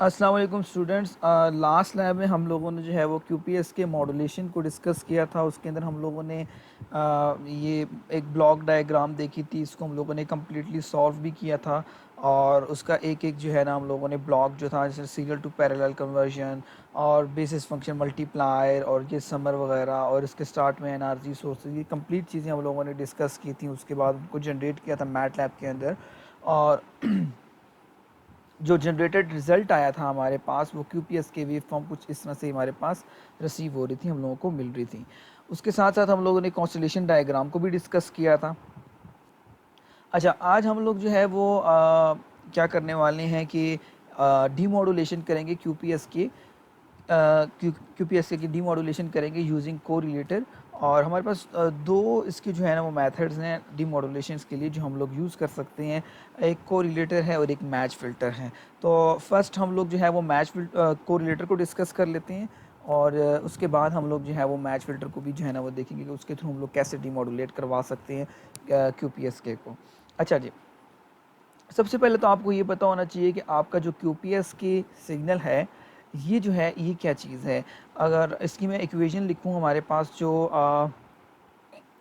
अस्सलाम वालेकुम students. Last lab में हम लोगों ने जो है वो क्यूपीएस के मॉड्यूलेशन को डिस्कस किया था। उसके अंदर हम लोगों ने ये एक ब्लॉक डायग्राम देखी थी। इसको हम लोगों ने कम्प्लीटली सॉल्व भी किया था और उसका एक एक जो है ना हम लोगों ने ब्लॉक जो था जैसे सीरियल टू पैरेलल कन्वर्जन और बेसिस फंक्शन मल्टीप्लायर और ये समर वगैरह और इसके स्टार्ट में एनआरजी सोर्सेज, ये कंप्लीट चीज़ें हम लोगों ने डिस्कस की थी। उसके बाद उनको जनरेट किया था मैट लैब के अंदर और जो जनरेटेड रिज़ल्ट आया था हमारे पास वो क्यूपीएस के वेव फॉर्म कुछ इस तरह से हमारे पास रिसीव हो रही थी, हम लोगों को मिल रही थी। उसके साथ साथ हम लोगों ने कॉन्स्टलेशन डायग्राम को भी डिस्कस किया था। अच्छा, आज हम लोग जो है वो क्या करने वाले हैं कि डीमॉड्यूलेशन करेंगे क्यूपीएस के क्यूपीएस के डीमॉड्यूलेशन करेंगे यूजिंग कोरिलेटर। और हमारे पास दो इसके जो है ना वो मेथड्स हैं डीमॉड्यूलेशन के लिए जो हम लोग यूज़ कर सकते हैं। एक कोरिलेटर है और एक मैच फ़िल्टर है। तो फर्स्ट हम लोग जो है वो कोरिलेटर को डिस्कस कर लेते हैं और उसके बाद हम लोग जो है वो मैच फ़िल्टर को भी जो है ना वो देखेंगे कि उसके थ्रू हम लोग कैसे डीमॉड्यूलेट करवा सकते हैं क्यूपीएस के को। अच्छा जी, सबसे पहले तो आपको ये पता होना चाहिए कि आपका जो क्यूपीएस की सिग्नल है ये जो है ये क्या चीज़ है। अगर इसकी मैं इक्वेशन लिखूँ हमारे पास जो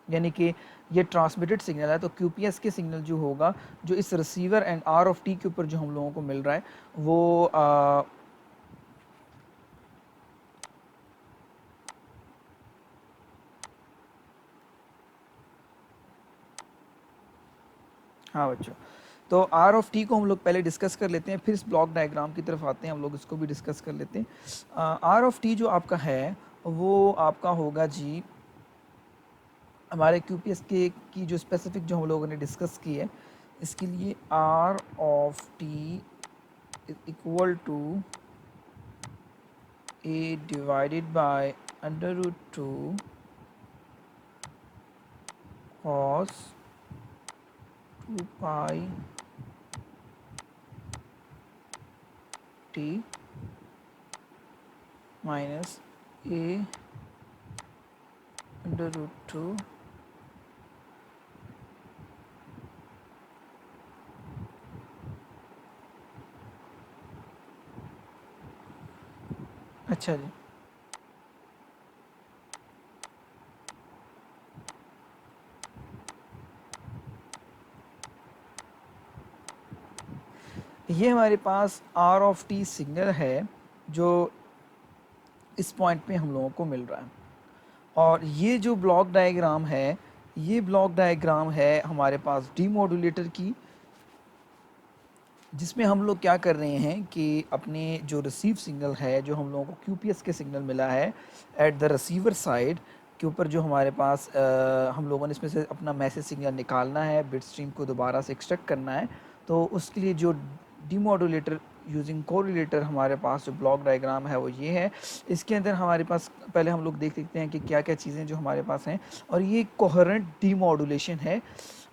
यानी कि ये ट्रांसमिटेड सिग्नल है तो क्यूपीएस के सिग्नल जो होगा जो इस receiver and R of T के ऊपर जो हम लोगों को मिल रहा है वो हाँ बच्चों, तो आर ऑफ टी को हम लोग पहले डिस्कस कर लेते हैं, फिर इस ब्लॉक डायग्राम की तरफ आते हैं, हम लोग इसको भी डिस्कस कर लेते हैं। आर ऑफ टी जो आपका है वो आपका होगा जी हमारे क्यूपीएस के की जो स्पेसिफिक जो हम लोगों ने डिस्कस की है इसके लिए R of T is equal to A divided by under root two cos 2 pi T minus A under root two अच्छा जी, ये हमारे पास आर ऑफ टी सिग्नल है जो इस पॉइंट पे हम लोगों को मिल रहा है। और ये जो ब्लॉक डायग्राम है ये ब्लॉक डायग्राम है हमारे पास डीमॉड्यूलेटर की, जिसमें हम लोग क्या कर रहे हैं कि अपने जो रिसीव सिग्नल है जो हम लोगों को क्यूपीएस के सिग्नल मिला है एट द रिसीवर साइड के ऊपर जो हमारे पास हम लोगों ने इसमें से अपना मैसेज सिग्नल निकालना है, बिट स्ट्रीम को दोबारा से एक्सट्रैक्ट करना है। तो उसके लिए जो डीमॉड्यूलेटर यूजिंग कोरिलेटर हमारे पास जो ब्लॉक डायग्राम है वो ये है। इसके अंदर हमारे पास पहले हम लोग देख सकते हैं कि क्या क्या चीज़ें जो हमारे पास हैं और ये कोहेरेंट डीमॉड्यूलेशन है।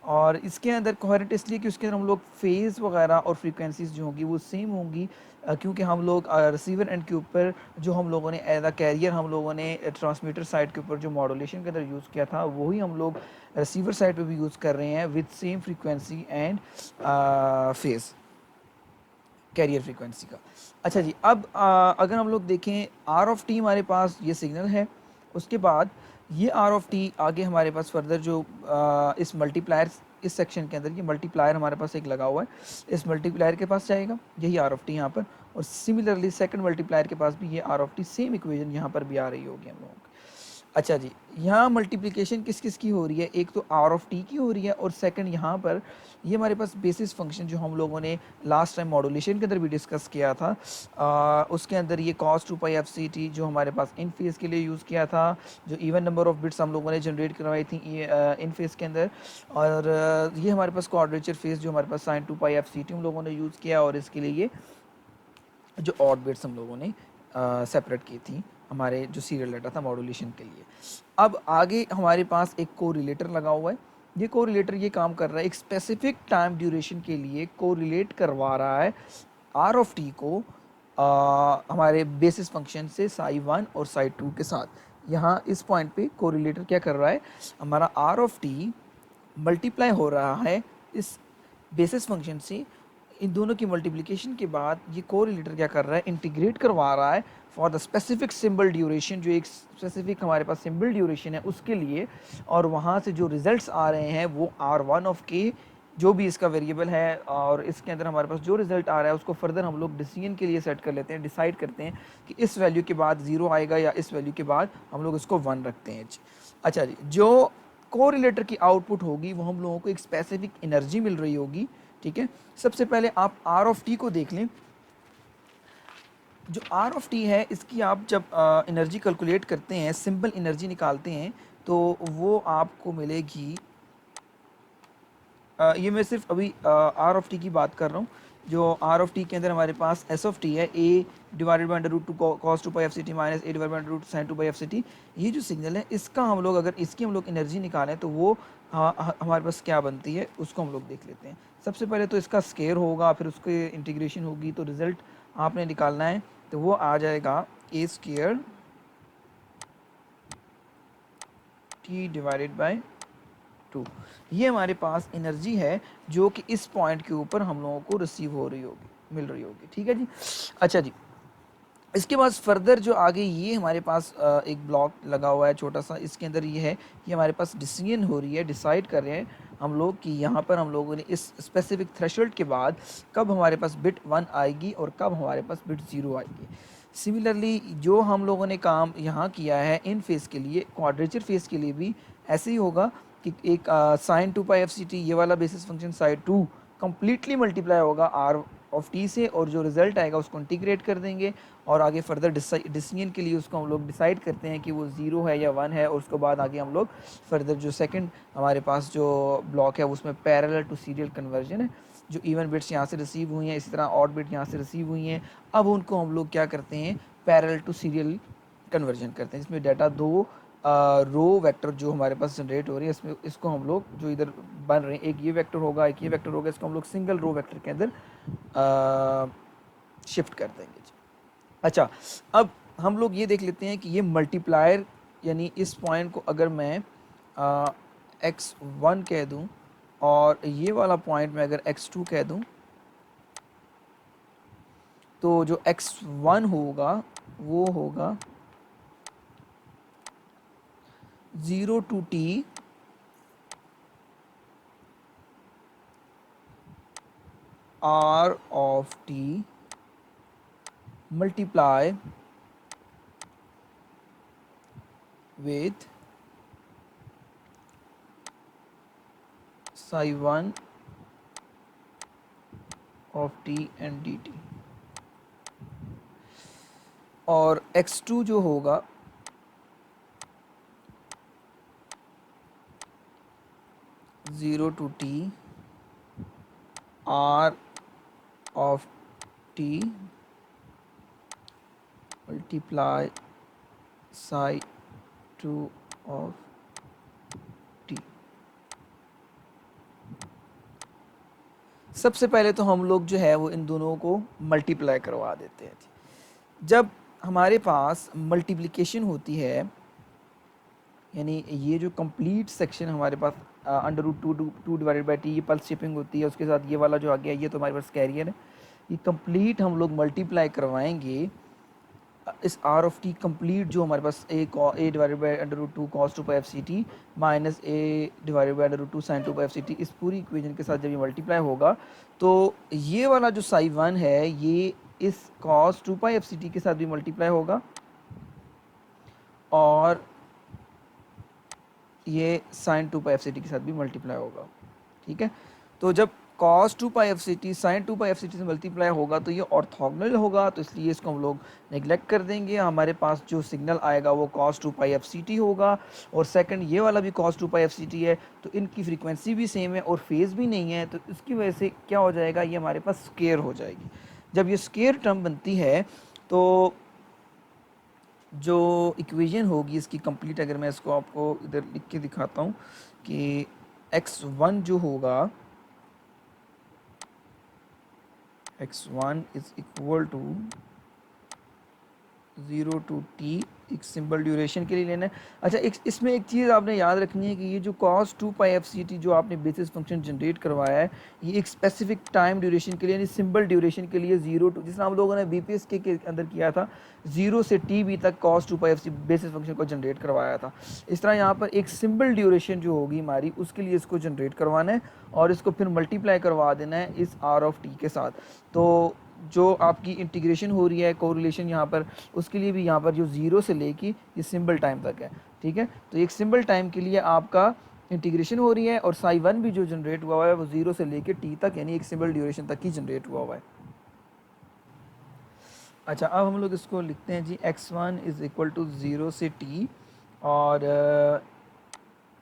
और इसके अंदर कोहेरेंट इसलिए कि उसके अंदर हम लोग फेज़ वगैरह और फ्रीक्वेंसीज जो होंगी वो सेम होंगी, क्योंकि हम लोग रिसीवर एंड के ऊपर जो हम लोगों ने एज अ कैरियर हम लोगों ने ट्रांसमीटर साइड के ऊपर जो मॉड्यूलेशन के अंदर यूज़ किया था वही हम लोग रिसीवर साइड पे भी यूज़ कर रहे हैं with same frequency and phase carrier frequency का। अच्छा जी, अब अगर हम लोग देखें आर ऑफ टी हमारे पास ये सिग्नल है। उसके बाद ये आर ऑफ टी आगे हमारे पास फर्दर जो इस मल्टीप्लायर इस सेक्शन के अंदर ये मल्टीप्लायर हमारे पास एक लगा हुआ है, इस मल्टीप्लायर के पास जाएगा यही आर ऑफ टी यहाँ पर। और सिमिलरली सेकंड मल्टीप्लायर के पास भी ये R of T same equation यहाँ पर भी आ रही होगी हम लोगों को। अच्छा जी, यहाँ मल्टीप्लिकेशन किस किस की हो रही है, एक तो आर ऑफ टी की हो रही है और सेकंड यहाँ पर ये हमारे पास बेसिस फंक्शन जो हम लोगों ने लास्ट टाइम मॉड्यूलेशन के अंदर भी डिस्कस किया था, उसके अंदर ये cos 2 pi F C T जो हमारे पास इन फेज़ के लिए यूज़ किया था, जो इवन नंबर ऑफ बिट्स हम लोगों ने जनरेट करवाई थी इन फेज़ के अंदर। और ये हमारे पास क्वाड्रेचर फेज़ जो हमारे पास sign 2 pi F C T हम लोगों ने यूज़ किया और इसके लिए ये जो ऑड बिट्स हम लोगों ने सेपरेट की थी हमारे जो सीरियल डाटा था मॉड्यूलेशन के लिए। अब आगे हमारे पास एक कोरिलेटर लगा हुआ है। ये कोरिलेटर ये काम कर रहा है एक स्पेसिफिक टाइम ड्यूरेशन के लिए कोरिलेट करवा रहा है आर ऑफ टी को हमारे बेसिस फंक्शन से साई 1 और साई 2 के साथ। यहाँ इस पॉइंट पे कोरिलेटर क्या कर रहा है, हमारा आर ऑफ टी मल्टीप्लाई हो रहा है इस बेसिस फंक्शन से इन दोनों की मल्टीप्लिकेशन के बाद ये कोरिलेटर क्या कर रहा है, इंटीग्रेट करवा रहा है for the specific symbol duration, जो एक स्पेसिफिक हमारे पास सिंबल ड्यूरेशन है उसके लिए, और वहाँ से जो रिजल्ट्स आ रहे हैं वो R1 जो भी इसका वेरिएबल है, और इसके अंदर हमारे पास जो रिजल्ट आ रहा है उसको फर्दर हम लोग डिसीजन के लिए सेट कर लेते हैं, डिसाइड करते हैं कि इस वैल्यू के बाद 0 आएगा या इस वैल्यू के बाद हम लोग इसको 1 रखते हैं। अच्छा जी, जो कोरिलेटर की आउटपुट होगी वो हम लोगों को एक स्पेसिफिक एनर्जी मिल रही होगी, ठीक है। सबसे पहले आप आर ऑफ टी को देख लें। जो आर ऑफ टी है इसकी आप जब एनर्जी कैलकुलेट करते हैं, सिंपल एनर्जी निकालते हैं, तो वो आपको मिलेगी, ये मैं सिर्फ अभी आर ऑफ टी की बात कर रहा हूँ। जो आर ऑफ टी के अंदर हमारे पास एस ऑफ टी है, A divided by under root 2 cos 2 pi F C T minus A divided by under root sine 2 pi F C T. ये जो सिग्नल है इसका हम लोग अगर इसकी हम लोग एनर्जी निकालें तो वो हमारे पास क्या बनती है उसको हम लोग देख लेते हैं। सबसे पहले तो इसका स्केयर होगा, फिर उसके इंटीग्रेशन होगी, तो रिजल्ट आपने निकालना है तो वो आ जाएगा ए स्केयर टी डिवाइडेड बाई 2। ये हमारे पास एनर्जी है जो कि इस पॉइंट के ऊपर हम लोगों को रिसीव हो रही होगी, मिल रही होगी, ठीक है जी। अच्छा जी, इसके बाद फर्दर जो आगे ये हमारे पास एक ब्लॉक लगा हुआ है छोटा सा, इसके अंदर ये है कि हमारे पास डिसीजन हो रही है, डिसाइड कर रहे हैं हम लोग कि यहाँ पर हम लोगों ने इस स्पेसिफिक थ्रेशोल्ड के बाद कब हमारे पास बिट 1 आएगी और कब हमारे पास बिट 0 आएगी। सिमिलरली जो हम लोगों ने काम यहाँ किया है इन फेस के लिए, क्वाड्रेचर फेस के लिए भी ऐसे ही होगा कि एक sign 2 pi F C T, ये वाला basis function sine 2 completely multiply होगा आर ऑफ टी से, और जो रिजल्ट आएगा उसको इंटीग्रेट कर देंगे, और आगे फर्दर डिसीजन के लिए उसको हम लोग डिसाइड करते हैं कि वो 0 है या 1 है, और उसके बाद आगे हम लोग फर्दर जो सेकंड हमारे पास जो ब्लॉक है उसमें पैरेलल टू सीरियल कन्वर्जन है। जो इवन बिट्स यहाँ से रिसीव हुई हैं, इसी तरह ऑड बिट यहाँ से रिसीव हुई हैं, अब उनको हम लोग क्या करते हैं, पैरेलल टू सीरियल कन्वर्जन करते हैं, जिसमें डाटा दो रो वेक्टर जो हमारे पास जनरेट हो रही है, इसमें इसको हम लोग जो इधर बन रहे हैं, एक ये वेक्टर होगा एक ये वेक्टर होगा, इसको हम लोग सिंगल रो वेक्टर के अंदर शिफ्ट कर देंगे। अच्छा, अब हम लोग ये देख लेते हैं कि ये मल्टीप्लायर, यानी इस पॉइंट को अगर मैं x1 कह दूं और ये वाला पॉइंट में अगर x2 कह दूं, तो जो x1 होगा वो होगा 0 to t r of t multiply with psi 1 of t and dt, और x2 जो होगा 0 to t r of t multiply psi 2 of t। सबसे पहले तो हम लोग जो है वो इन दोनों को मल्टीप्लाई करवा देते हैं। जब हमारे पास मल्टीप्लिकेशन होती है, यानी ये जो कंप्लीट सेक्शन हमारे पास under root two divided by T, ये पल्स शिपिंग होती है, उसके साथ ये वाला जो आ गया ये तो हमारे पास कैरियर है, ये कंप्लीट हम लोग मल्टीप्लाई करवाएंगे इस आर ऑफ टी कंप्लीट जो हमारे पास A divided by under root 2 cos 2 pi F C T minus A divided by under root 2 sine 2 pi F C T, इस पूरी इक्वेशन के साथ जब ये मल्टीप्लाई होगा तो ये वाला जो साई 1 है ये इस cos 2 pi F C T के साथ भी मल्टीप्लाई होगा, और ये sign 2 pi F C T के साथ भी मल्टीप्लाई होगा, ठीक है। तो जब cos 2 pi F C T sign 2 pi F C T से मल्टीप्लाई होगा तो ये ऑर्थोगोनल होगा, तो इसलिए इसको हम लोग नेग्लेक्ट कर देंगे। हमारे पास जो सिग्नल आएगा वो cos 2 pi F C T होगा, और सेकंड ये वाला भी cos 2 pi F C T है, तो इनकी फ्रीक्वेंसी भी सेम है और फेज़ भी नहीं है, तो इसकी वजह से क्या हो जाएगा, ये हमारे पास स्केयर हो जाएगी। जब ये स्केयर टर्म बनती है तो जो इक्वेशन होगी इसकी कंप्लीट, अगर मैं इसको आपको इधर लिख के दिखाता हूँ कि x1 जो होगा, x1 is equal to 0 to t एक सिंबल ड्यूरेशन के लिए लेना है। अच्छा, एक इसमें एक चीज़ आपने याद रखनी है कि ये जो cos 2 pi F C T जो आपने बेसिस फंक्शन जनरेट करवाया है, ये एक स्पेसिफिक टाइम ड्यूरेशन के लिए, यानी सिंबल ड्यूरेशन के लिए 0 टू, जिस हम लोगों ने बीपीएस के अंदर किया था 0 से टी बी तक cos 2 पाई एफ सी बेसिस फंक्शन को जनरेट करवाया था। इस तरह यहाँ पर एक सिंबल ड्यूरेशन जो होगी हमारी, उसके लिए इसको जनरेट करवाना है और इसको फिर मल्टीप्लाई करवा देना है इस आर ऑफ टी के साथ। तो जो आपकी इंटीग्रेशन हो रही है, कोरिलेशन यहाँ पर, उसके लिए भी यहाँ पर जो 0 से लेके ये सिंबल टाइम तक है, ठीक है। तो एक सिंबल टाइम के लिए आपका इंटीग्रेशन हो रही है और साई वन भी जो जनरेट हुआ हुआ है वो 0 से लेके टी तक, यानी एक सिंबल ड्यूरेशन तक ही जनरेट हुआ हुआ है। अच्छा, अब हम लोग इसको लिखते हैं जी, x1 इज़ इक्वल टू 0 से t और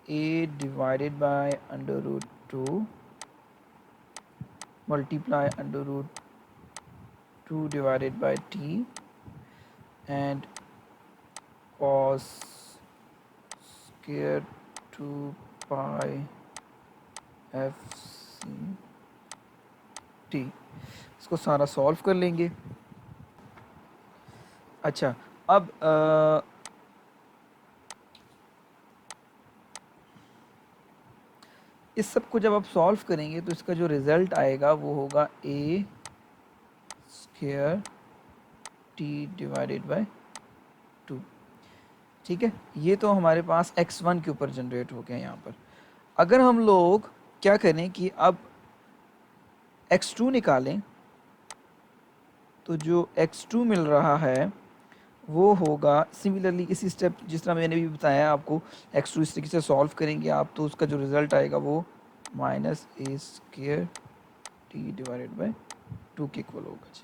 a divided by under root 2 multiply under root 2 divided by t and cos square 2 pi f c t। इसको सारा सॉल्व कर लेंगे। अच्छा, अब इस सब को जब आप सॉल्व करेंगे तो इसका जो रिज़ल्ट आएगा वो होगा a square t divided by 2, ठीक है। ये तो हमारे पास x1 के ऊपर जनरेट हो गया यहाँ पर। अगर हम लोग क्या करें कि अब x2 निकालें, तो जो x2 मिल रहा है वो होगा सिमिलरली इसी स्टेप जिस तरह मैंने भी बताया आपको, x2 इस तरीके से सॉल्व करेंगे आप, तो उसका जो रिज़ल्ट आएगा वो minus A square T divided bye 2 के इक्वल होगा जी।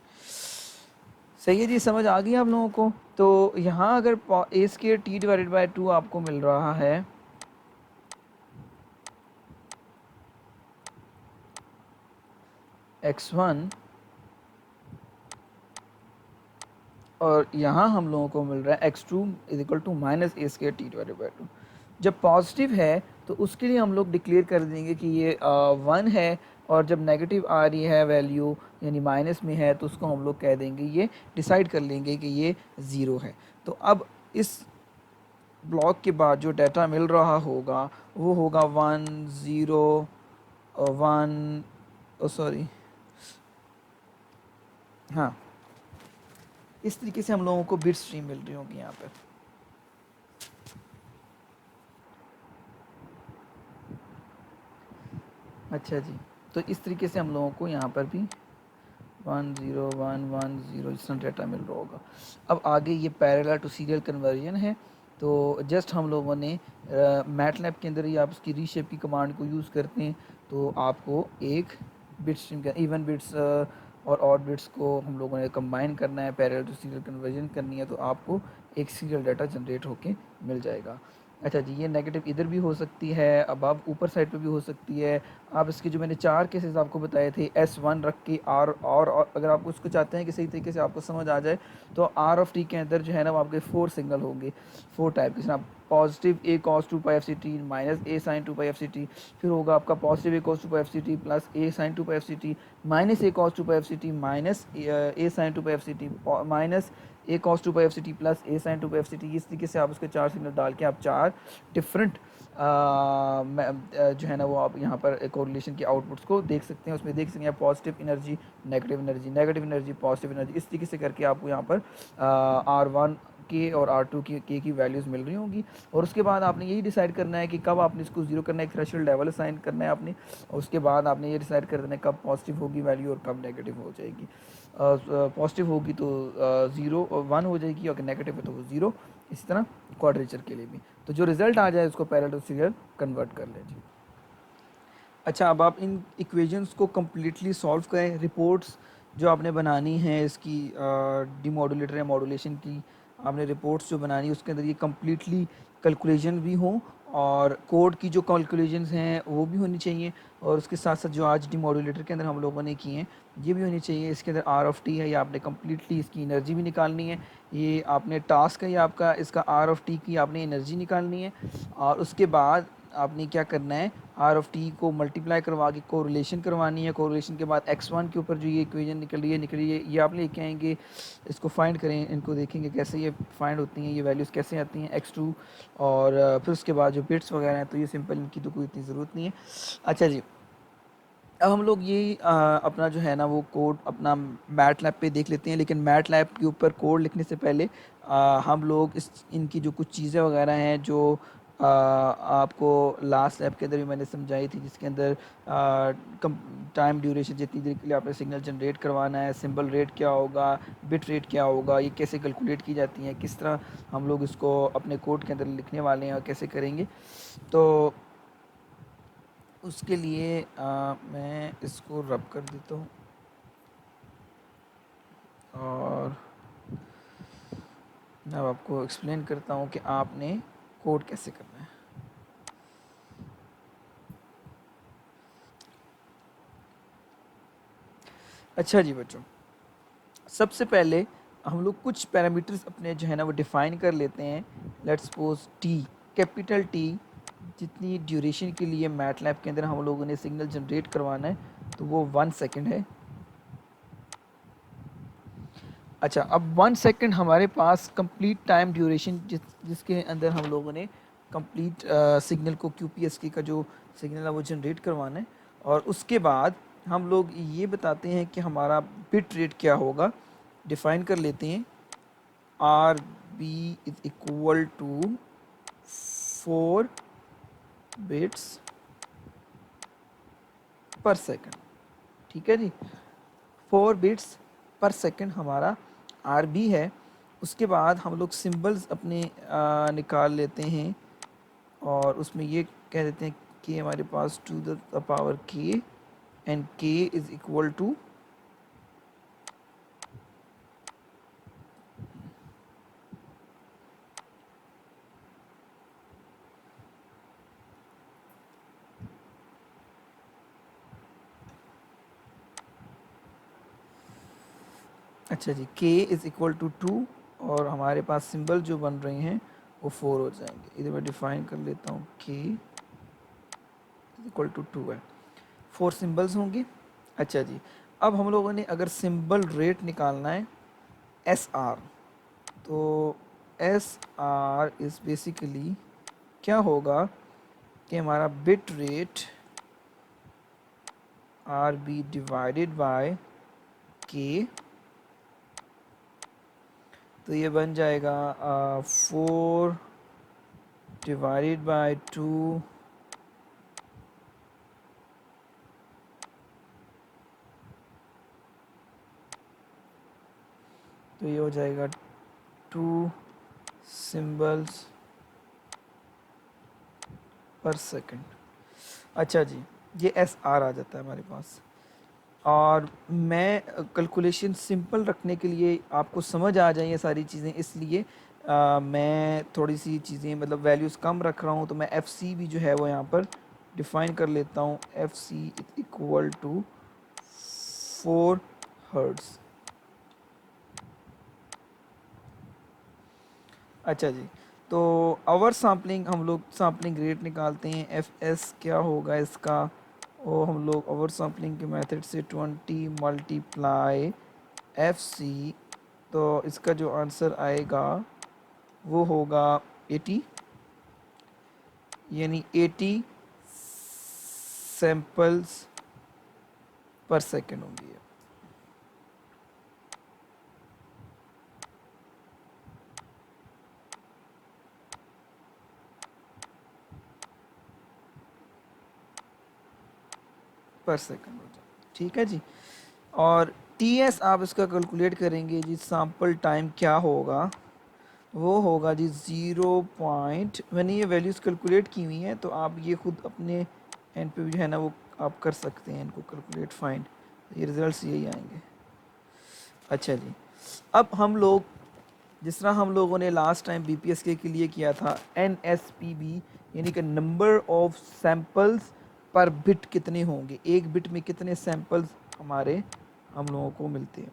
सही है जी, समझ आ गई आप लोगों को। तो यहाँ अगर ए स्क्वायर टी डिवाइडेड बाय 2 आपको मिल रहा है, x1, और यहाँ हम लोगों को मिल रहा है x2 is equal to minus A square T divided by 2। जब पॉजिटिव है तो उसके लिए हम लोग डिक्लेयर कर देंगे कि ये 1 है, और जब नेगेटिव आ रही है वैल्यू यानी माइनस में है तो उसको हम लोग कह देंगे, ये डिसाइड कर लेंगे कि ये 0 है। तो अब इस ब्लॉक के बाद जो डाटा मिल रहा होगा वो होगा 1 0 1, सॉरी, हाँ, इस तरीके से हम लोगों को बिट स्ट्रीम मिल रही होगी यहाँ पर। अच्छा जी, तो इस तरीके से हम लोगों को यहाँ पर भी 1 0 1 1 0 इस तरह डाटा मिल रहा होगा। अब आगे ये पैरेलल टू सीरियल कन्वर्जन है, तो जस्ट हम लोगों ने मैटलैब के अंदर ही आप उसकी रीशेप की कमांड को यूज़ करते हैं, तो आपको एक बिट स्ट्रीम का इवन बिट्स और ऑड बिट्स को हम लोगों ने कंबाइन करना है, पैरेलल टू सीरियल कन्वर्जन करनी है, तो आपको एक सीरियल डाटा जनरेट होके मिल जाएगा। अच्छा जी, ये नेगेटिव इधर भी हो सकती है, अब आप ऊपर साइड पे भी हो सकती है। आप इसके जो मैंने 4 केसेस आपको बताए थे, S1 रख के और अगर आप उसको चाहते हैं कि सही तरीके से आपको समझ आ जाए, तो आर ऑफ टी के अंदर जो है ना वो आपके 4 सिग्नल होंगे, 4 टाइप के। आप पॉजिटिव ए cos 2 pi F C T minus ए sign 2 pi F C T, फिर होगा आपका पॉजिटिव ए cos 2 pi F C T plus ए sign 2 pi F C T minus ए cos 2 pi F C T minus ए sign 2 pi F C T minus ए cos 2 pi F C T plus ए sign 2 pi F C T. इस तरीके से आप उसके 4 signal डाल के आप 4 different जो है ना वो आप यहाँ पर कोरिलेशन की आउटपुट्स को देख सकते हैं। उसमें देख सकते हैं positive energy, negative energy, negative energy, positive energy, इस तरीके से करके आपको यहाँ पर R1 के और R2 की वैल्यूज़ मिल रही होंगी। और उसके बाद आपने यही डिसाइड करना है कि कब आपने इसको 0 करना है, एक थ्रेशोल्ड लेवल असाइन करना है आपने, और उसके बाद आपने ये डिसाइड कर देना है कब पॉजिटिव होगी वैल्यू और कब नेगेटिव हो जाएगी। पॉजिटिव होगी तो 0 और 1 हो जाएगी, और नेगेटिव है तो वो 0। इसी तरह क्वाड्रेचर के लिए भी, तो जो रिज़ल्ट आ जाए उसको पैरेलल टू सीरियल कन्वर्ट कर लें जी। अच्छा, अब आप इन इक्वेशंस को कम्प्लीटली सॉल्व करें। रिपोर्ट्स जो आपने बनानी है इसकी डीमॉड्यूलेटर या मॉड्यूलेशन की आपने रिपोर्ट्स जो बनानी है उसके अंदर ये कम्प्लीटली कैलकुलेशन भी हों, और कोड की जो कैलकुलेशंस हैं वो भी होनी चाहिए, और उसके साथ साथ जो आज डीमॉड्यूलेटर के अंदर हम लोगों ने किए हैं ये भी होनी चाहिए। इसके अंदर आर ऑफ टी है, ये आपने कम्प्लीटली इसकी एनर्जी भी निकालनी है। ये आपने टास्क है ये आपका, इसका आर ऑफ टी की आपने एनर्जी निकालनी है, और उसके बाद आपने क्या करना है, आर ऑफ टी को मल्टीप्लाई करवा के कोरिलेशन करवानी है। कोरिलेशन के बाद x1 के ऊपर जो ये इक्वेशन निकल रही है ये आप लेके आएंगे, इसको फाइंड करें, इनको देखेंगे कैसे ये फाइंड होती हैं, ये वैल्यूज़ कैसे आती हैं x2, और फिर उसके बाद जो बिट्स वगैरह हैं तो ये सिंपल, इनकी तो कोई इतनी ज़रूरत नहीं है। अच्छा जी, अब हम लोग ये अपना जो है ना वो कोड अपना मैट लैब पे देख लेते हैं, लेकिन मैट लैब के ऊपर कोड लिखने से पहले हम लोग इस इनकी जो कुछ चीज़ें वगैरह हैं जो आपको लास्ट लैब के अंदर भी मैंने समझाई थी, जिसके अंदर टाइम ड्यूरेशन, जितनी देर के लिए आपने सिग्नल जनरेट करवाना है, सिंबल रेट क्या होगा, बिट रेट क्या होगा, ये कैसे कैलकुलेट की जाती हैं, किस तरह हम लोग इसको अपने कोड के अंदर लिखने वाले हैं और कैसे करेंगे। तो उसके लिए मैं इसको रब कर देता हूँ और मैं अब आपको एक्सप्लेन करता हूँ कि आपने कोड कैसे करना है। अच्छा जी बच्चों, सबसे पहले हम लोग कुछ पैरामीटर्स अपने जो है ना वो डिफ़ाइन कर लेते हैं। Let's suppose T, capital T, जितनी ड्यूरेशन के लिए मैटलैब के अंदर हम लोगों ने सिग्नल जनरेट करवाना है तो वो 1 सेकंड है। अच्छा, अब 1 सेकंड हमारे पास कंप्लीट टाइम ड्यूरेशन जिसके अंदर हम लोगों ने कंप्लीट सिग्नल को QPSK का जो सिग्नल है वो जनरेट करवाना है। और उसके बाद हम लोग ये बताते हैं कि हमारा बिट रेट क्या होगा, डिफ़ाइन कर लेते हैं। R B is equal to 4 bits per second. ठीक है जी, 4 बिट्स पर सेकंड हमारा आर बी है। उसके बाद हम लोग सिंबल्स अपने निकाल लेते हैं और उसमें ये कह देते हैं कि हमारे पास to the power k and k is equal to, अच्छा जी, k इज़ इक्वल टू 2 और हमारे पास सिंबल जो बन रहे हैं वो 4 हो जाएंगे। इधर मैं डिफ़ाइन कर लेता हूँ, k इज़ इक्वल टू 2 है, 4 सिंबल्स होंगे। अच्छा जी, अब हम लोगों ने अगर सिंबल रेट निकालना है SR, तो SR इज़ बेसिकली क्या होगा कि हमारा bit rate R B divided by K, तो ये बन जाएगा 4 डिवाइडेड बाय 2 तो ये हो जाएगा 2 सिंबल्स पर सेकंड। अच्छा जी, ये एस आर आ जाता है हमारे पास। और मैं कैलकुलेशन सिंपल रखने के लिए, आपको समझ आ जाए ये सारी चीज़ें, इसलिए मैं थोड़ी सी चीज़ें मतलब वैल्यूज़ कम रख रहा हूँ। तो मैं एफ सी भी जो है वो यहाँ पर डिफ़ाइन कर लेता हूँ, F C equal to 4 hertz. अच्छा जी, तो आवर सैम्पलिंग, हम लोग सैम्पलिंग रेट निकालते हैं, एफ एस क्या होगा इसका, वो हम लोग आवर सैम्पलिंग के मेथड से 20 मल्टीप्लाई एफ सी, तो इसका जो आंसर आएगा वो होगा 80, यानी 80 सैम्पल्स पर सेकंड होंगी। पर सेकंड हो जाए, ठीक है जी। और टी एस आप इसका कैलकुलेट करेंगे जी, सैम्पल टाइम क्या होगा, वो होगा जी 0 मैंने ये वैल्यूज़ कैलकुलेट की हुई हैं, तो आप ये खुद अपने एंड पे भी जो है ना वो आप कर सकते हैं इनको कैलकुलेट, फाइंड, ये रिजल्ट्स यही आएंगे। अच्छा जी, अब हम लोग जिस तरह हम लोगों ने लास्ट टाइम BPSK के लिए किया था NSPB, यानी कि नंबर ऑफ सैंपल्स पर बिट कितने होंगे, एक बिट में कितने सैंपल्स हमारे हम लोगों को मिलते हैं।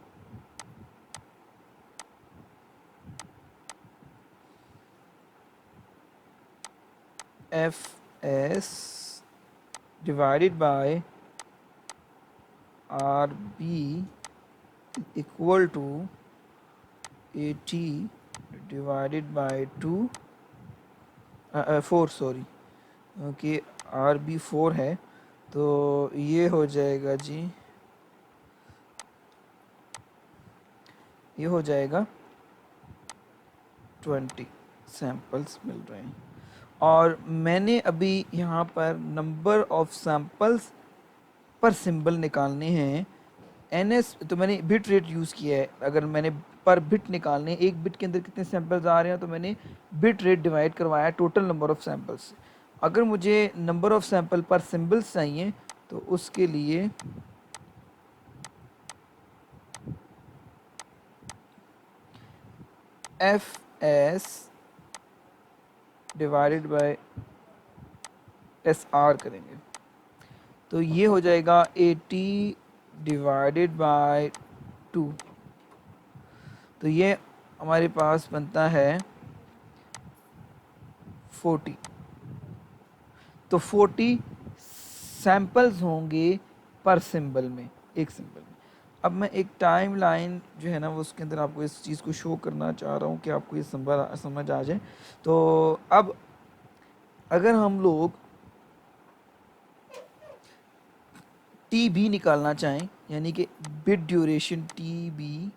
F S divided by R B equal to A T divided by 4, sorry, क्योंकि आर बी 4 है, तो ये हो जाएगा जी, ये हो जाएगा 20 सैम्पल्स मिल रहे हैं। और मैंने अभी यहाँ पर नंबर ऑफ सैम्पल्स पर सिंबल निकालने हैं, एन एस, तो मैंने बिट रेट यूज़ किया है। अगर मैंने पर बिट निकालने, एक बिट के अंदर कितने सैंपल्स आ रहे हैं, तो मैंने बिट रेट डिवाइड करवाया टोटल नंबर ऑफ सैंपल्स से। अगर मुझे नंबर ऑफ सैंपल पर सिंबल्स चाहिए तो उसके लिए F S divided by S R करेंगे, तो ये हो जाएगा 80 डिवाइडेड बाय 2, तो ये हमारे पास बनता है 40। तो 40 सैंपल्स होंगे पर सिंबल में, एक सिंबल में। अब मैं एक टाइम लाइन जो है ना वो उसके अंदर आपको इस चीज़ को शो करना चाह रहा हूँ कि आपको ये समझ आ जाए। तो अब अगर हम लोग टी बी निकालना चाहें, यानी कि bit duration T B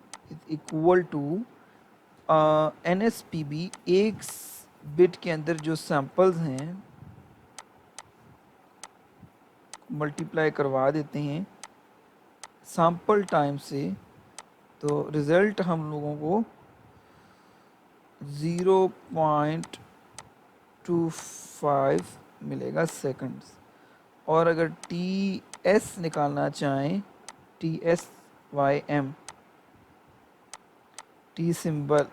equal to N S P B, एक बिट के अंदर जो सैंपल्स हैं मल्टीप्लाई करवा देते हैं सैंपल टाइम से, तो रिज़ल्ट हम लोगों को 0.25 मिलेगा सेकंड्स। और अगर टी एस निकालना चाहें, T S Y M, T symbol,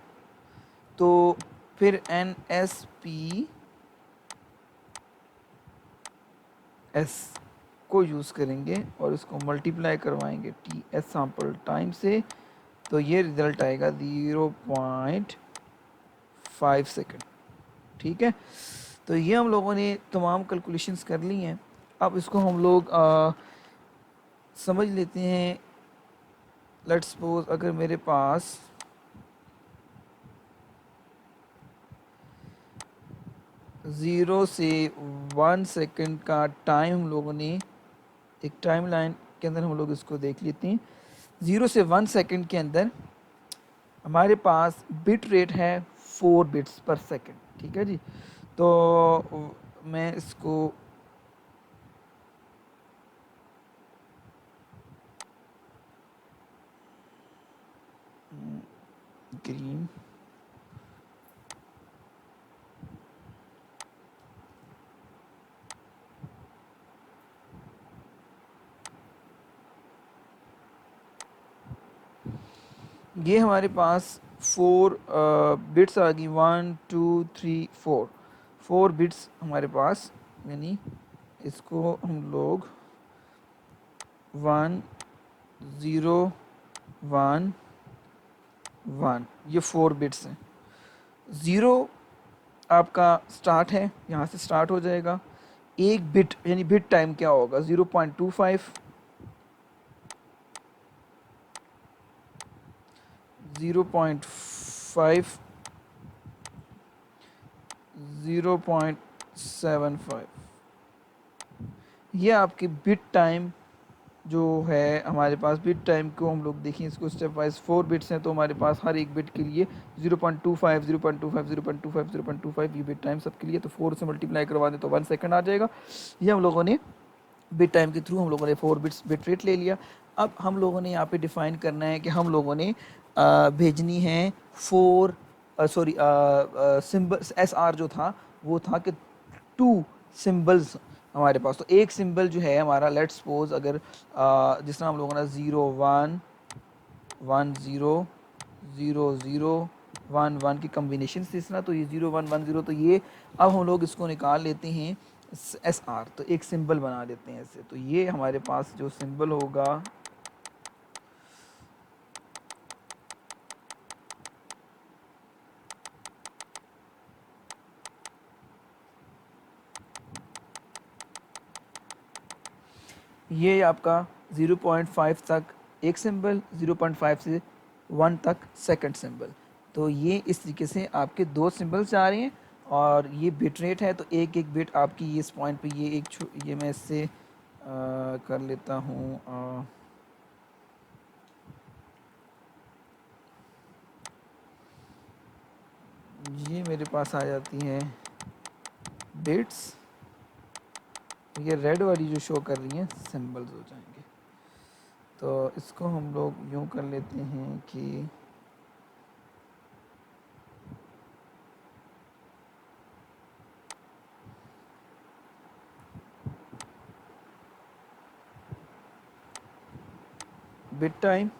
तो फिर एन एस पी एस को यूज़ करेंगे और इसको मल्टीप्लाई करवाएंगे टी एस सैम्पल टाइम से, तो ये रिज़ल्ट आएगा 0.5 सेकंड। ठीक है, तो ये हम लोगों ने तमाम कैलकुलेशंस कर ली हैं। अब इसको हम लोग समझ लेते हैं। लेट्स सपोज अगर मेरे पास 0 से 1 सेकंड का टाइम हम लोगों ने एक टाइम लाइन के अंदर हम लोग इसको देख लेते हैं। 0 से 1 सेकंड के अंदर हमारे पास बिट रेट है 4 बिट्स पर सेकंड। ठीक है जी, तो मैं इसको ग्रीन ये हमारे पास 4 बिट्स आ गई, 1 2 3 4 बिट्स हमारे पास, यानी इसको हम लोग 1 0 1 1, ये 4 बिट्स हैं। 0 आपका स्टार्ट है, यहाँ से स्टार्ट हो जाएगा। एक बिट यानी बिट टाइम क्या होगा, 0.25, 0.5, 0.75, ये आपकी बिट टाइम जो है हमारे पास। बिट टाइम को हम लोग देखें, इसको स्टेप वाइज 4 बिट्स हैं, तो हमारे पास हर एक बिट के लिए 0.25 0.25 0.25 0.25 ये बिट टाइम सबके लिए, तो 4 से मल्टीप्लाई करवा दें तो 1 सेकंड आ जाएगा। ये हम लोगों ने बिट टाइम के थ्रू हम लोगों ने 4 बिट्स बिट रेट ले लिया। अब हम लोगों ने यहाँ पे डिफाइन करना है कि हम लोगों ने भेजनी है 4 सॉरी सिंबल, एस आर जो था वो था कि 2 सिंबल्स हमारे पास। तो एक सिंबल जो है हमारा, लेट्स सपोज अगर जिस तरह हम लोगों ने 0 1 1 0 0 0 1 1 की कम्बिनेशन से इस तरह, तो ये 0 1 1 0, तो ये अब हम लोग इसको निकाल लेते हैं एस आर, तो एक सिंबल बना लेते हैं ऐसे। तो ये हमारे पास जो सिंबल होगा ये आपका 0.5 तक एक सिंबल, 0.5 से 1 तक सेकंड सिंबल। तो ये इस तरीके से आपके दो सिंबल्स आ रहे हैं और ये बिट रेट है। तो एक एक बिट आपकी ये इस पॉइंट पे ये ये मैं इससे कर लेता हूँ। ये मेरे पास आ जाती हैं बिट्स, ये रेड वाली जो शो कर रही हैं सिंबल्स हो जाएंगे। तो इसको हम लोग यूँ कर लेते हैं कि बिट टाइम,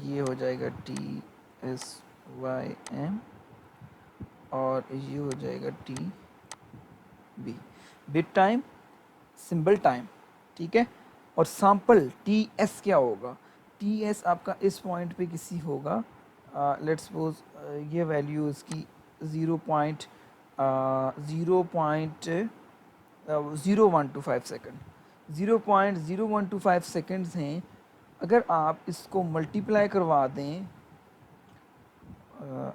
ये हो जाएगा TSYM और ये हो जाएगा TB। Bit time, symbol time, ठीक है। और सैंपल TS क्या होगा? TS आपका इस पॉइंट पे किसी होगा, लेट्स सपोज ये वैल्यू इसकी 0.0125 सेकेंड, 0.0125 सेकेंड्स हैं। अगर आप इसको मल्टीप्लाई करवा दें,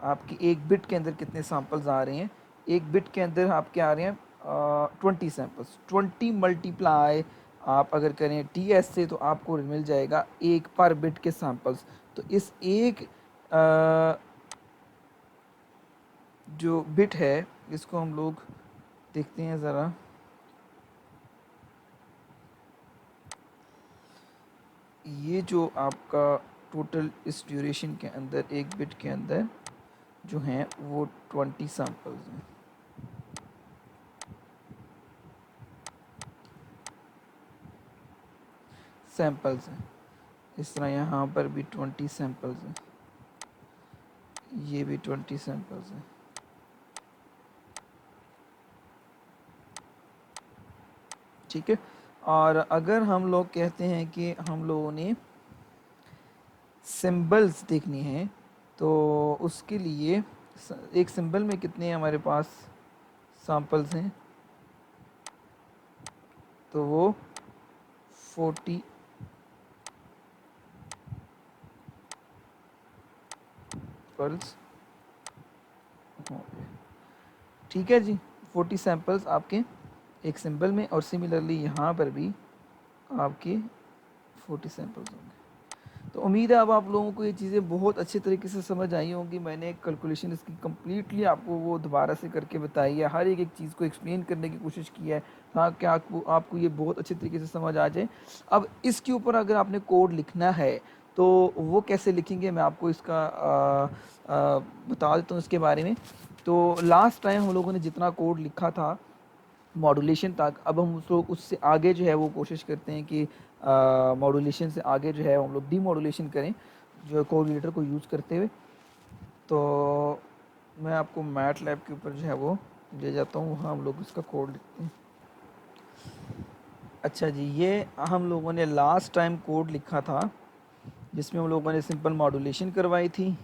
आपकी एक बिट के अंदर कितने सैंपल्स आ रहे हैं, एक बिट के अंदर आपके आ रहे हैं 20 सैंपल्स, 20 मल्टीप्लाई आप अगर करें TS से तो आपको मिल जाएगा एक पर बिट के सैंपल्स। तो इस एक जो बिट है इसको हम लोग देखते हैं ज़रा। ये जो आपका टोटल इस ड्यूरेशन के अंदर एक बिट के अंदर जो हैं वो 20 सैंपल्स हैं, सैंपल्स हैं। इस तरह यहाँ पर भी 20 सैंपल्स हैं, ये भी 20 सैंपल्स हैं, ठीक है। और अगर हम लोग कहते हैं कि हम लोगों ने सिंबल्स देखनी है तो उसके लिए एक सिंबल में कितने हमारे पास सैंपल्स हैं, तो वो 40 सैंपल्स होंगे, ठीक है जी। 40 सैंपल्स आपके एक सिंबल में, और सिमिलरली यहाँ पर भी आपके 40 सैंपल्स होंगे। तो उम्मीद है अब आप लोगों को ये चीज़ें बहुत अच्छे तरीके से समझ आई होंगी। मैंने कैलकुलेशन इसकी कम्प्लीटली आपको वो दोबारा से करके बताई है, हर एक एक चीज़ को एक्सप्लेन करने की कोशिश की है ताकि आपको ये बहुत अच्छे तरीके से समझ आ जाए। अब इसके ऊपर अगर आपने कोड लिखना है तो वो कैसे लिखेंगे, मैं आपको इसका बता देता हूँ इसके बारे में। तो लास्ट टाइम हम लोगों ने जितना कोड लिखा था मॉड्यूलेशन तक, अब हम उसको उससे आगे जो है वो कोशिश करते हैं कि मॉड्यूलेशन से आगे जो है हम लोग डीमॉड्यूलेशन करें जो कोऑर्डिनेटर को यूज़ करते हुए। तो मैं आपको मैट लैब के ऊपर जो है वो ले जाता हूँ, वहाँ हम लोग इसका कोड लिखते हैं। अच्छा जी, ये हम लोगों ने लास्ट टाइम कोड लिखा था जिसमें हम लोगों ने सिंपल मॉड्यूलेशन करवाई थी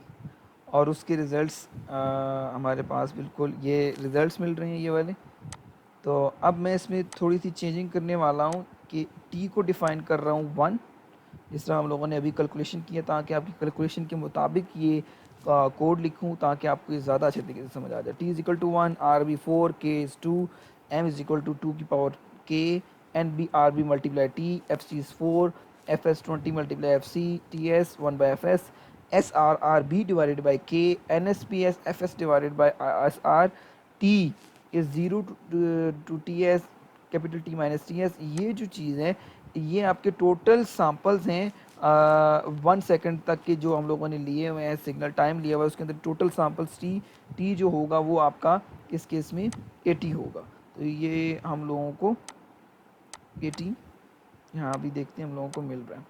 और उसके रिज़ल्ट्स हमारे पास बिल्कुल ये रिज़ल्ट्स मिल रहे हैं ये वाले। तो अब मैं इसमें थोड़ी सी चेंजिंग करने वाला हूँ कि टी को डिफ़ाइन कर रहा हूँ 1, जिस तरह हम लोगों ने अभी कैलकुलेशन किया, ताकि आपकी कैलकुलेशन के मुताबिक ये कोड लिखूँ ताकि आपको ये ज़्यादा अच्छे तरीके से समझ आ जाए। T is equal to 1, R B 4, K is 2, M is equal to 2 की power K, N B R B multiply T, F C is 4, F S 20 multiply F C, T S 1 by F S R R B divided by K, N S P S F S divided by S R, T is 0 two T S capital T minus T S. ये जो चीज़ है ये आपके total samples हैं 1 second तक के जो हम लोगों ने लिए हुए हैं, सिग्नल टाइम लिया हुआ है उसके अंदर टोटल सैंपल्स टी जो होगा वो आपका इस केस में 80 होगा। तो ये हम लोगों को 80 यहाँ भी देखते हैं हम लोगों को मिल रहा है।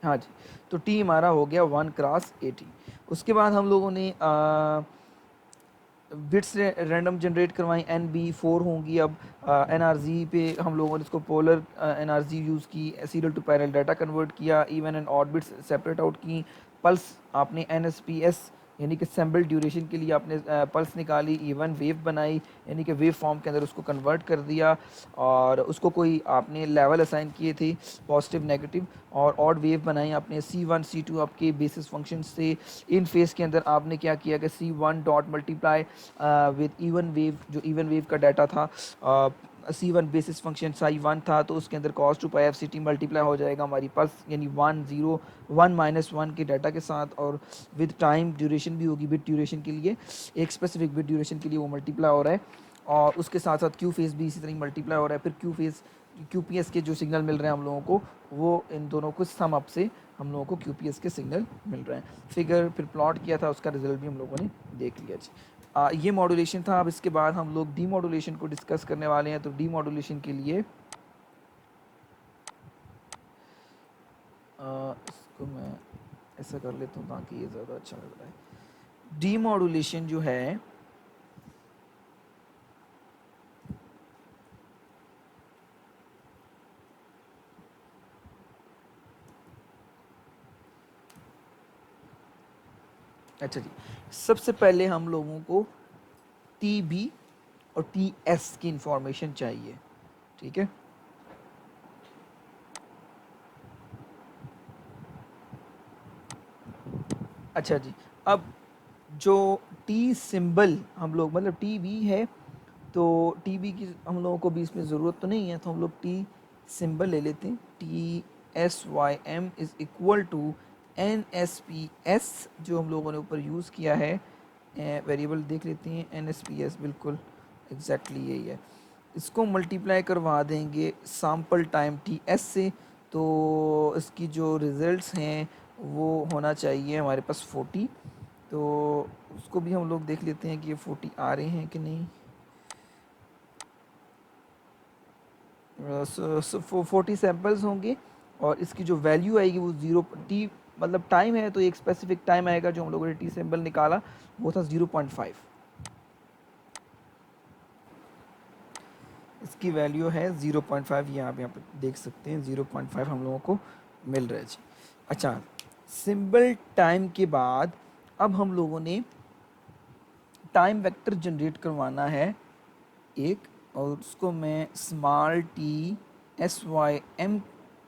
हाँ जी, तो टी हमारा हो गया 1 क्रॉस 80। उसके बाद हम लोगों ने बिट्स रैंडम जनरेट करवाई, एन बी 4 होंगी। अब एन आर जी पे हम लोगों ने इसको polar N R G use की, serial to parallel data convert किया, even and odd bits separate out की। पल्स आपने एन एस पी एस यानी कि सैम्पल ड्यूरेशन के लिए आपने पल्स निकाली, इवन वेव बनाई यानी कि वेव फॉर्म के अंदर उसको कन्वर्ट कर दिया, और उसको कोई आपने लेवल असाइन किए थे पॉजिटिव नेगेटिव, और ऑड वेव बनाई आपने C1 C2 आपके बेसिस फंक्शन से। इन फेस के अंदर आपने क्या किया कि C1 dot multiply with even wave, जो इवन वेव का डाटा था, C1 बेसिस फंक्शन psi 1 था, तो उसके अंदर cos 2 pi f ct multiply हो जाएगा हमारी पल्स यानी 1 0 1 -1 के डाटा के साथ, और विद टाइम ड्यूरेशन भी होगी, बिट ड्यूरेशन के लिए एक स्पेसिफिक बिट ड्यूरेशन के लिए वो मल्टीप्लाई हो रहा है, और उसके साथ साथ क्यू फेस भी इसी तरह मल्टीप्लाई हो रहा है। फिर क्यू फेस QPS के जो सिग्नल मिल रहे हैं हम लोगों को, वो इन दोनों को सम अप से हम लोगों को QPS के सिग्नल मिल रहे हैं। फिगर फिर प्लॉट किया था, उसका रिजल्ट भी हम लोगों ने देख लिया जी। ये मॉड्यूलेशन था। अब इसके बाद हम लोग डी मॉड्यूलेशन को डिस्कस करने वाले हैं। तो डी मॉड्यूलेशन के लिए इसको मैं ऐसा कर लेता हूँ ताकि ये ज़्यादा अच्छा लग रहा है। डी मॉड्यूलेशन जो है, अच्छा जी, सबसे पहले हम लोगों को TB और TS की इंफॉर्मेशन चाहिए, ठीक है। अच्छा जी, अब जो टी सिंबल हम लोग, मतलब TB है, तो TB की हम लोगों को भी इसमें ज़रूरत तो नहीं है, तो हम लोग टी सिंबल ले लेते हैं। TSYM is equal to NSPS, जो हम लोगों ने ऊपर यूज़ किया है, वेरिएबल देख लेते हैं, NSPS बिल्कुल एग्जैक्टली यही है। इसको मल्टीप्लाई करवा देंगे सैम्पल टाइम TS से, तो इसकी जो रिज़ल्ट्स हैं वो होना चाहिए हमारे पास 40। तो उसको भी हम लोग देख लेते हैं कि ये 40 आ रहे हैं कि नहीं। 40 सैम्पल्स होंगे, और इसकी जो वैल्यू आएगी वो 0 मतलब टाइम है तो एक स्पेसिफिक टाइम आएगा, जो हम लोगों ने टी सैम्पल निकाला वो था 0.5। इसकी वैल्यू है 0.5, ये आप यहाँ पे देख सकते हैं 0.5 हम लोगों को मिल रहा है जी। अच्छा, सिंबल टाइम के बाद अब हम लोगों ने टाइम वेक्टर जनरेट करवाना है एक, और उसको मैं स्मॉल t SYM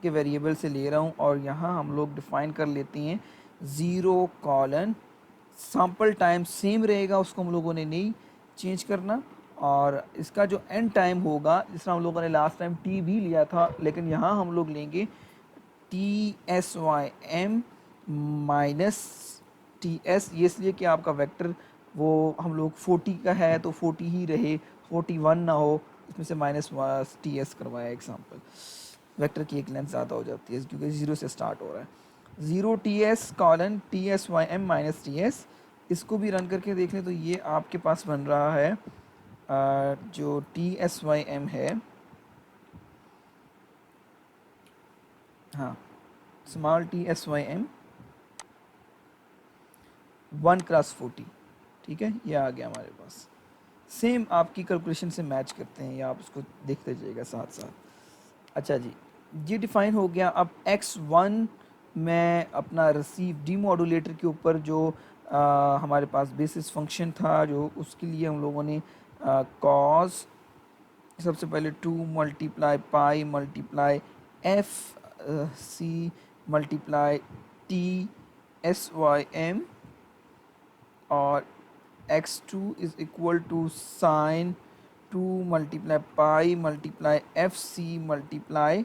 के वेरिएबल से ले रहा हूँ, और यहाँ हम लोग डिफ़ाइन कर लेते हैं 0 सैम्पल टाइम सेम रहेगा, उसको हम लोगों ने नहीं चेंज करना, और इसका जो एंड टाइम होगा, जिस तरह हम लोगों ने लास्ट टाइम t भी लिया था, लेकिन यहाँ हम लोग लेंगे TSYM माइनस TS, ये इसलिए कि आपका वेक्टर वो हम लोग 40 का है तो 40 ही रहे, 41 ना हो, इसमें से माइनस TS करवाया एग्जाम्पल। वेक्टर की एक लेंथ ज़्यादा हो जाती है क्योंकि 0 से स्टार्ट हो रहा है। 0 TS colon TSYM minus TS, इसको भी रन करके देख लें तो ये आपके पास बन रहा है जो TSYM है, हाँ, स्मॉल TSYM 1 × 40, ठीक है, ये आ गया हमारे पास। सेम आपकी कैलकुलेशन से मैच करते हैं, या आप उसको देखते जाइएगा साथ साथ। अच्छा जी, ये डिफ़ाइन हो गया। अब x1 में अपना रिसीव डी मॉड्यूलेटर के ऊपर जो हमारे पास बेसिस फंक्शन था, जो उसके लिए हम लोगों ने कॉस सबसे पहले 2 multiply pi multiply FC multiply TSYM, और x2 is equal to sine 2 multiply pi multiply FC multiply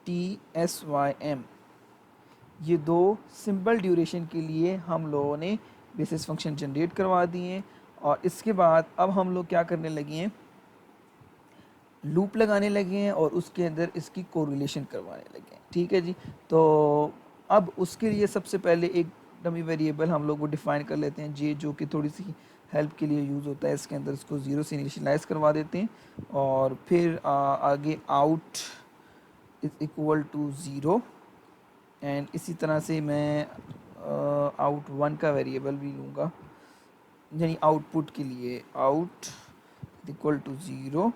TSYM। ये दो सिंपल ड्यूरेशन के लिए हम लोगों ने बेसिस फंक्शन जनरेट करवा दिए हैं, और इसके बाद अब हम लोग क्या करने लगे हैं, लूप लगाने लगे हैं, और उसके अंदर इसकी कोरिलेशन करवाने लगे हैं, ठीक है जी। तो अब उसके लिए सबसे पहले एक डमी वेरिएबल हम लोग वो डिफ़ाइन कर लेते हैं जे, जो कि थोड़ी सी हेल्प के लिए यूज़ होता है। इसके अंदर इसको 0 से इनिशियलाइज़ करवा देते हैं, और फिर आगे out is equal to 0, and इसी तरह से मैं आउट 1 का वेरिएबल भी लूँगा, यानी आउटपुट के लिए out equal to 0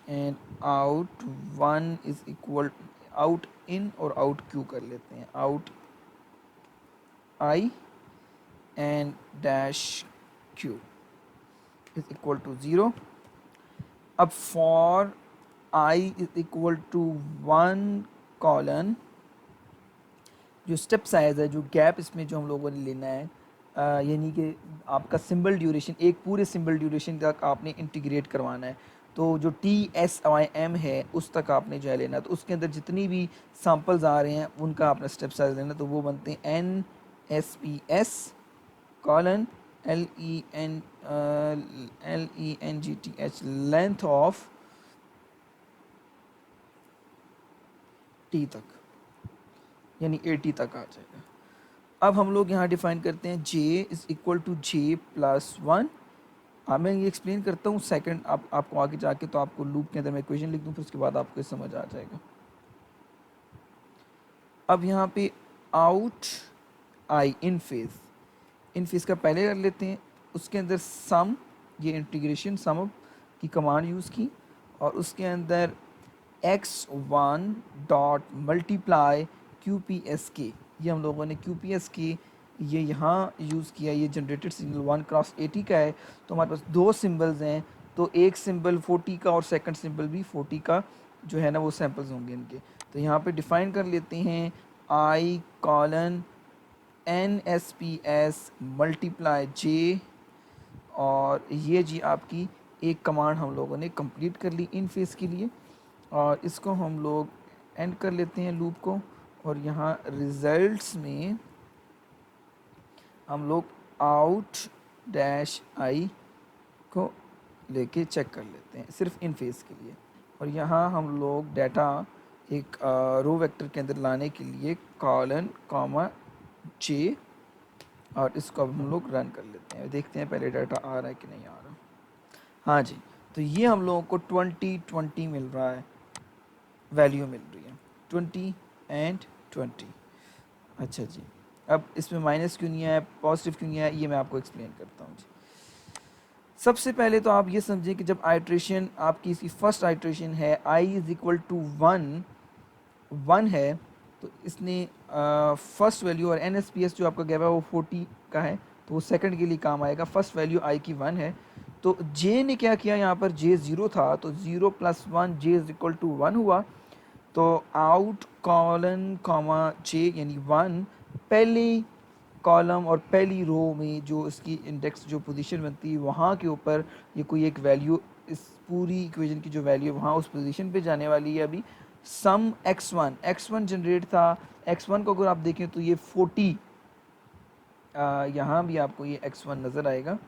and out 1 is equal out in और आउट क्यू कर लेते हैं, out I and dash Q is equal to 0। अब for I is equal to 1 colon, जो स्टेप साइज है, जो गैप इसमें जो हम लोगों ने लेना है, यानी कि आपका सिंबल ड्यूरेशन, एक पूरे सिंबल ड्यूरेशन तक आपने इंटीग्रेट करवाना है। तो जो TSIM है उस तक आपने जो है लेना है, तो उसके अंदर जितनी भी सैम्पल्स आ रहे हैं उनका आपने स्टेप साइज लेना, तो वो बनते हैं NSPS colon LENGTH length of T तक, यानी 80 तक आ जाएगा। अब हम लोग यहाँ डिफाइन करते हैं J is equal to J+1। हाँ, मैं ये एक्सप्लेन करता हूँ सेकंड आपको आगे जाके, तो आपको लूप के अंदर मैं इक्वेशन लिख दूँ, फिर उसके बाद आपको समझ आ जाएगा। अब यहाँ पे आउट आई इन फेज़ का पहले कर लेते हैं, उसके अंदर सम, ये इंटीग्रेशन सम की कमांड यूज़ की, और उसके अंदर x1 डॉट मल्टीप्लाई QPSK, ये हम लोगों ने QPSK ये यहाँ यूज़ किया, ये जनरेटेड सिंबल 1x80 का है, तो हमारे पास दो सिंबल्स हैं, तो एक सिंबल 40 का और सेकंड सिंबल भी 40 का जो है ना वो सैम्पल्स होंगे इनके। तो यहाँ पे डिफ़ाइन कर लेते हैं I colon NSPS multiply J, और ये जी आपकी एक कमांड हम लोगों ने कंप्लीट कर ली इन फेज़ के लिए, और इसको हम लोग एंड कर लेते हैं लूप को, और यहाँ रिजल्ट्स में हम लोग आउट डैश आई को लेके चेक कर लेते हैं सिर्फ इन फेज़ के लिए, और यहाँ हम लोग डाटा एक रो वेक्टर के अंदर लाने के लिए कॉलन कॉमा J, और इसको अब हम लोग रन कर लेते हैं, देखते हैं पहले डाटा आ रहा है कि नहीं आ रहा। हाँ जी, तो ये हम लोगों को 20 मिल रहा है, वैल्यू मिल रही है 20 एंड 20। अच्छा जी, अब इसमें माइनस क्यों नहीं है, पॉजिटिव क्यों नहीं है, ये मैं आपको एक्सप्लेन करता हूँ जी। सबसे पहले तो आप ये समझें कि जब आइट्रेशन आपकी इसकी फर्स्ट आइट्रेशन है I इज़ इक्वल टू 1 है, तो इसने फर्स्ट वैल्यू, और NSPS जो आपका गैप है वो 40 का है, तो वो सेकंड के लिए काम आएगा। फर्स्ट वैल्यू I की 1 है, तो J ने क्या किया, यहाँ पर J 0 था, तो 0 + 1 J इज़ इक्वल टू 1 हुआ। तो आउट कॉलन कॉमा J यानी 1, पहली कॉलम और पहली रो में जो इसकी इंडेक्स जो पोजीशन बनती है वहाँ के ऊपर ये कोई एक वैल्यू, इस पूरी इक्वेशन की जो वैल्यू है वहाँ उस पोजीशन पे जाने वाली है। अभी सम x1 जनरेट था, x1 को अगर आप देखें तो ये 40, यहाँ भी आपको ये x1 नज़र आएगा,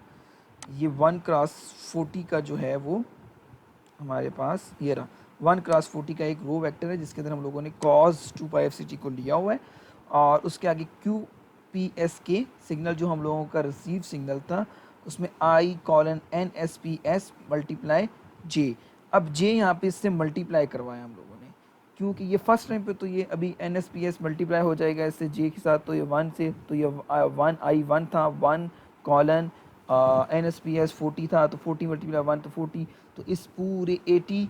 ये 1x40 का जो है वो हमारे पास ये रहा, 1x40 का एक रो वेक्टर है जिसके अंदर हम लोगों ने cos 2πfct को लिया हुआ है, और उसके आगे QPSK सिग्नल जो हम लोगों का रिसीव सिग्नल था उसमें I colon NSPS multiply J। अब J यहाँ पे इससे मल्टीप्लाई करवाया हम लोगों ने, क्योंकि ये फर्स्ट टाइम पे, तो ये अभी NSPS मल्टीप्लाई हो जाएगा इससे J के साथ, तो ये 1 से, तो ये 1 था, 1 कॉलन NSPS 40 था, तो 40 मल्टीप्लाई 1 तो 40, तो इस पूरे 80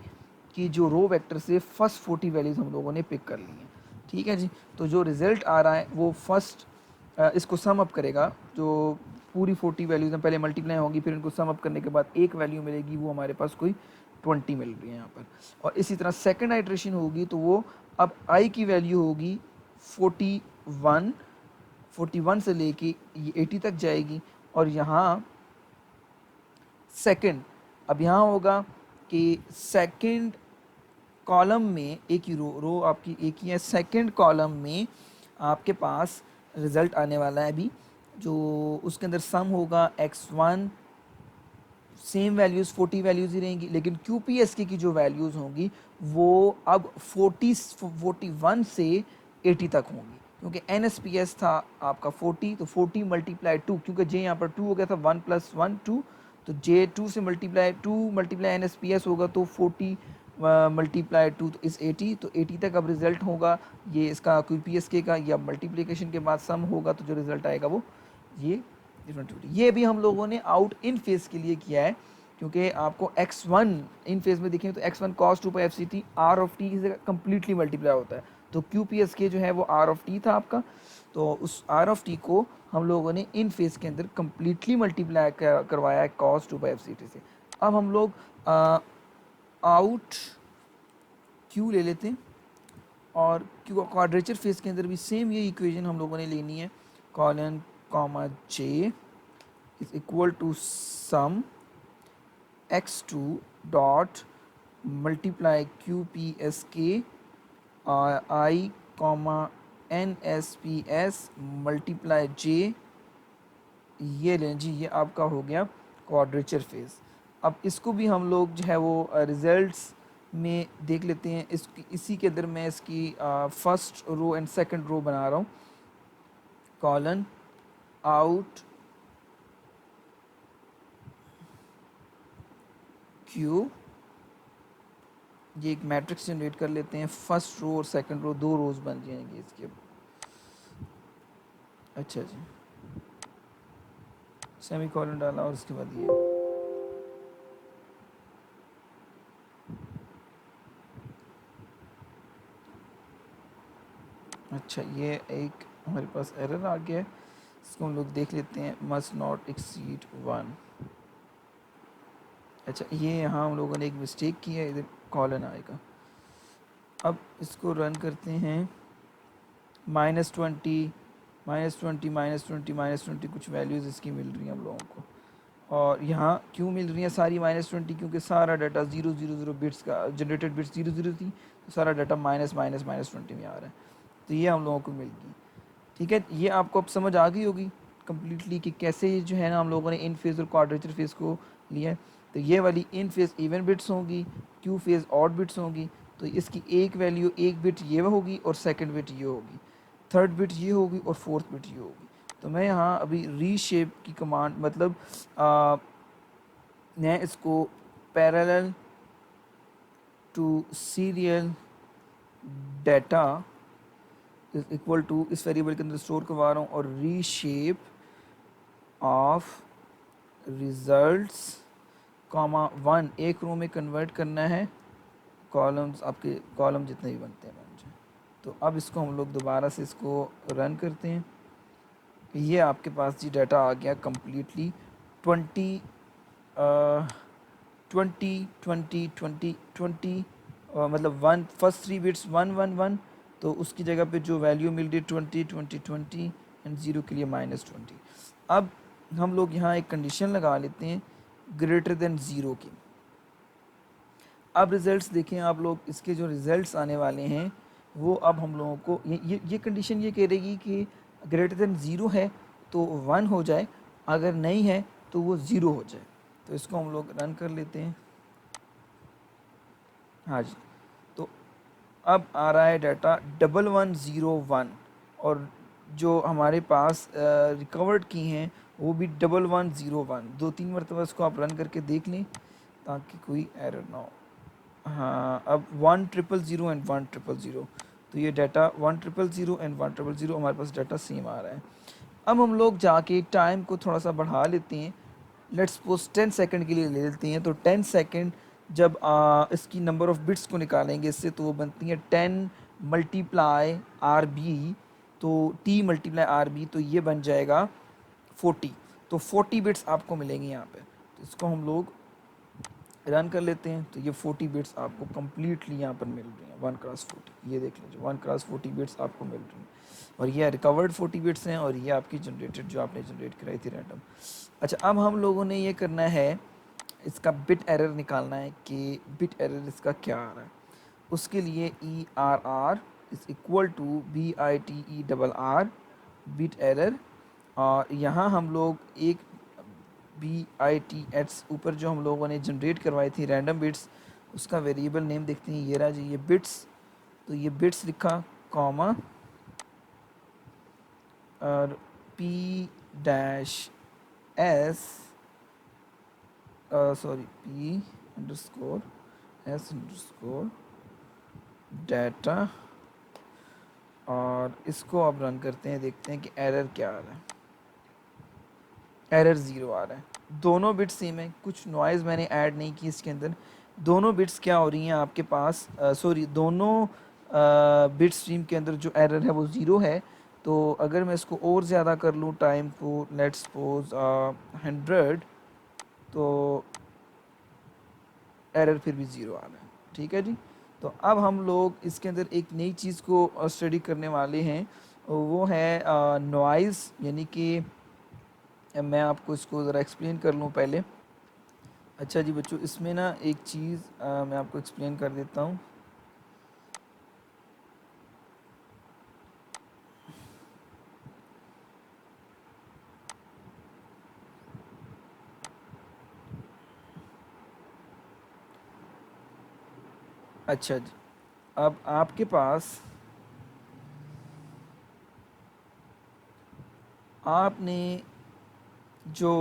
की जो रो वेक्टर से फर्स्ट 40 वैल्यूज़ हम लोगों ने पिक कर ली हैं। ठीक है जी, तो जो रिज़ल्ट आ रहा है वो फर्स्ट इसको सम अप करेगा, जो पूरी 40 वैल्यूज़ हैं पहले मल्टीप्लाई होंगी, फिर इनको सम अप करने के बाद एक वैल्यू मिलेगी, वो हमारे पास कोई 20 मिल रही है यहाँ पर। और इसी तरह सेकंड आइट्रेशन होगी तो वो अब I की वैल्यू होगी 41 से लेके ये 80 तक जाएगी, और यहाँ सेकंड, अब यहाँ होगा कि सेकंड कॉलम में एक ही रो आपकी एक ही है, सेकंड कॉलम में आपके पास रिज़ल्ट आने वाला है अभी, जो उसके अंदर सम होगा x1, सेम वैल्यूज़ 40 वैल्यूज़ ही रहेंगी, लेकिन QPSK की जो वैल्यूज़ होंगी वो अब 41 से 80 तक होंगी, क्योंकि NSPS था आपका 40, तो 40 मल्टीप्लाई 2, क्योंकि J यहाँ पर 2 हो गया था, 1 + 1 2, तो J 2 से मल्टीप्लाई 2 मल्टीप्लाई NSPS होगा, तो 40 मल्टीप्लाई 2 तो इस 80, तो 80 तक अब रिज़ल्ट होगा ये इसका QPSK का, या मल्टीप्लिकेशन के बाद सम होगा, तो जो रिज़ल्ट आएगा वो ये डिफरेंट ये भी हम लोगों ने आउट इन फेज के लिए किया है, क्योंकि आपको x1 इन फेज में देखें तो x1 cos 2 F C T R of T से कम्प्लीटली मल्टीप्लाई होता है, तो क्यू पी एस के जो है वो आर ऑफ टी था आपका, तो उस आर ऑफ टी को हम लोगों ने इन फेज के अंदर कम्प्लीटली मल्टीप्लाई करवाया है cos 2 एफ सी टी से। अब हम लोग आउट क्यू ले लेते हैं, और क्यू क्वाड्रेचर फेज के अंदर भी सेम ये इक्वेशन हम लोगों ने लेनी है, colon comma J is equal to sum x2 dot multiply Q P S K I comma N S P S multiply J, ये लें जी, ये आपका हो गया क्वाड्रेचर फेज। अब इसको भी हम लोग जो है वो रिजल्ट्स में देख लेते हैं, इसी के अंदर मैं इसकी first row and second row बना रहा हूँ, कॉलन आउट क्यू, ये एक मैट्रिक्स जनरेट कर लेते हैं, फर्स्ट रो और सेकंड रो दो रोज बन जाएंगे इसके। अच्छा जी, सेमी कॉलन डाला और उसके बाद ये, अच्छा ये एक हमारे पास एरर आ गया है, इसको हम लोग देख लेते हैं, मस्ट नॉट एक्सीड 1। अच्छा ये यहाँ हम लोगों ने एक मिस्टेक की है, इधर कॉलन आएगा। अब इसको रन करते हैं, -20 -20 -20 -20 कुछ वैल्यूज़ इसकी मिल रही हैं हम लोगों को, और यहाँ क्यों मिल रही है सारी -20, क्योंकि सारा डाटा 000 बिट्स का जनरेटेड बिट्स 00 थी, तो सारा डाटा -20 में आ रहा है, तो ये हम लोगों को मिल गई। ठीक है, ये आपको अब समझ आ गई होगी कम्प्लीटली कि कैसे जो है ना हम लोगों ने इन फेज़ और क्वाड्रेचर फेज़ को लिया है। तो ये वाली इन फेज़ इवन बिट्स होंगी, क्यू फेज़ ऑड बिट्स होंगी, तो इसकी एक वैल्यू एक बिट ये होगी और सेकंड बिट ये होगी, थर्ड बिट ये होगी और फोर्थ बिट ये होगी। तो मैं यहाँ अभी रीशेप की कमांड, मतलब मैं इसको parallel to serial data is equal to इस वेरिएबल के अंदर स्टोर करवा रहा हूँ, और रीशेप ऑफ रिजल्ट्स कॉमा 1 एक रो में कन्वर्ट करना है, कॉलम्स आपके कॉलम जितने भी बनते हैं बन जाए। तो अब इसको हम लोग दोबारा से इसको रन करते हैं, ये आपके पास जी डाटा आ गया कम्प्लीटली 20 20 मतलब 1 फर्स्ट 3 बिट्स 1 1 1, तो उसकी जगह पे जो वैल्यू मिल रही 20 20 20 एंड 0 के लिए -20। अब हम लोग यहाँ एक कंडीशन लगा लेते हैं ग्रेटर देन 0 की। अब रिज़ल्ट्स देखें आप लोग, इसके जो रिज़ल्ट्स आने वाले हैं वो अब हम लोगों को ये कंडीशन ये कह रहेगी कि ग्रेटर देन 0 है तो 1 हो जाए, अगर नहीं है तो वो 0 हो जाए। तो इसको हम लोग रन कर लेते हैं, हाँ जी, तो अब आ रहा है डाटा 1101, और जो हमारे पास रिकवर्ड की हैं वो भी 1101। 2-3 मरतबा इसको आप रन करके देख लें ताकि कोई एरर ना हो। हाँ, अब 1000 एंड 1000, तो ये डाटा 1000 एंड 1000 हमारे पास डाटा सेम आ रहा है। अब हम लोग जाके टाइम को थोड़ा सा बढ़ा लेते हैं, लेट्स सपोज 10 सेकंड के लिए ले लेते हैं, तो 10 सेकंड जब इसकी नंबर ऑफ़ बिट्स को निकालेंगे इससे, तो वो बनती है 10 मल्टीप्लाई आर बी, तो टी मल्टीप्लाई आर बी, तो ये बन जाएगा 40, तो 40 बिट्स आपको मिलेंगे यहाँ पे। तो इसको हम लोग रन कर लेते हैं, तो ये 40 बिट्स आपको कम्प्लीटली यहाँ पर मिल रही हैं 1 क्रॉस 40, ये देख लीजिए 1 क्रॉस 40 बिट्स आपको मिल रही हैं, और ये रिकवर्ड 40 बिट्स हैं, और ये आपकी जनरेटेड जो आपने जनरेट कराई थी रैंडम। अच्छा, अब हम लोगों ने ये करना है, इसका बिट एरर निकालना है कि बिट एरर इसका क्या आ रहा है। उसके लिए ERR is equal to BITERR bit error, और यहाँ हम लोग एक BITS ऊपर जो हम लोगों ने जनरेट करवाई थी रैंडम बिट्स, उसका वेरिएबल नेम देखते हैं, ये रहा जी, ये बिट्स, तो ये बिट्स लिखा कॉमा और P-S सॉरी P_S_ डाटा, और इसको अब रन करते हैं, देखते हैं कि एरर क्या आ रहा है। एरर ज़ीरो आ रहा है। दोनों बिट्स सेम है, कुछ नॉइज़ मैंने ऐड नहीं की इसके अंदर। दोनों बिट्स क्या हो रही हैं आपके पास, सॉरी दोनों बिट स्ट्रीम के अंदर जो एरर है वो ज़ीरो है। तो अगर मैं इसको और ज़्यादा कर लूँ टाइम को, लेट्स सपोज 100, तो एरर फिर भी ज़ीरो आ रहा है। ठीक है जी। तो अब हम लोग इसके अंदर एक नई चीज़ को स्टडी करने वाले हैं, वो है नॉइज़, यानी कि मैं आपको इसको ज़रा एक्सप्लेन कर लूँ पहले। अच्छा जी बच्चों, इसमें ना एक चीज़ मैं आपको एक्सप्लेन कर देता हूँ। अच्छा जी, अब आपके पास आपने जो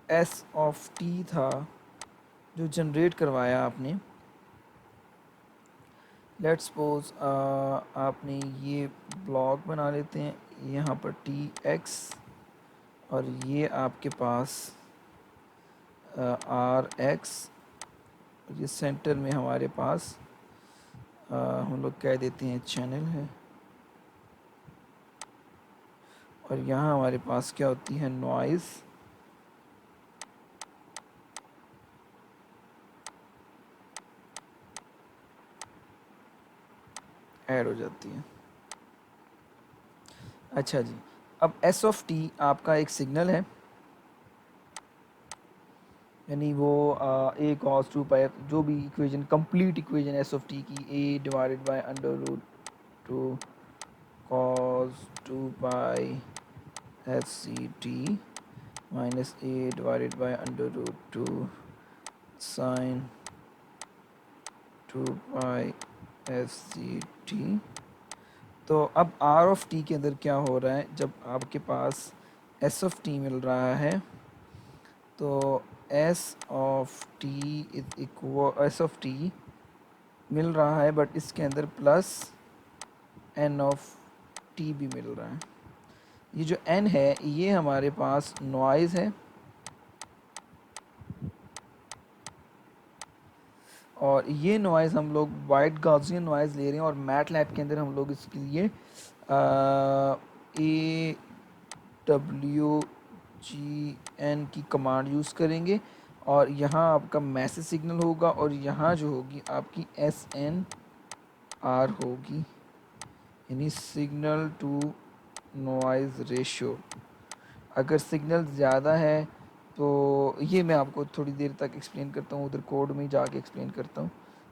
एस ऑफ टी था जो जनरेट करवाया आपने, लेट्स सपोज आपने ये ब्लॉक बना लेते हैं यहाँ पर टी एक्स, और ये आपके पास आर एक्स, ये सेंटर में हमारे पास हम लोग कह देते हैं चैनल है, और यहाँ हमारे पास क्या होती है, नॉइज़ ऐड हो जाती है। अच्छा जी, अब एस ऑफ टी आपका एक सिग्नल है, यानी वो ए कॉस टू पाई, जो भी equation, complete equation S of T की, A divided by under root two cos two pi S C T minus A divided by under root two sine two pi S C T. तो अब are of T के अंदर क्या हो रहा है, जब आपके पास एस ऑफ टी मिल रहा है, तो S of T is equal, S of T मिल रहा है बट इसके अंदर प्लस एन ऑफ टी भी मिल रहा है। ये जो एन है ये हमारे पास नॉइज़ है, और ये नॉइज़ हम लोग वाइट गॉसियन नॉइज़ ले रहे हैं, और मैट लैब के अंदर हम लोग इसके लिए ए डब्ल्यू जी एन की कमांड यूज़ करेंगे, और यहाँ आपका मैसेज सिग्नल होगा, और यहाँ जो होगी आपकी एस एन आर होगी, यानी सिग्नल टू नॉइज़ रेशियो। अगर सिग्नल ज़्यादा है तो ये मैं आपको थोड़ी देर तक एक्सप्लेन करता हूँ, उधर कोड में जाके एक्सप्लेन करता हूँ,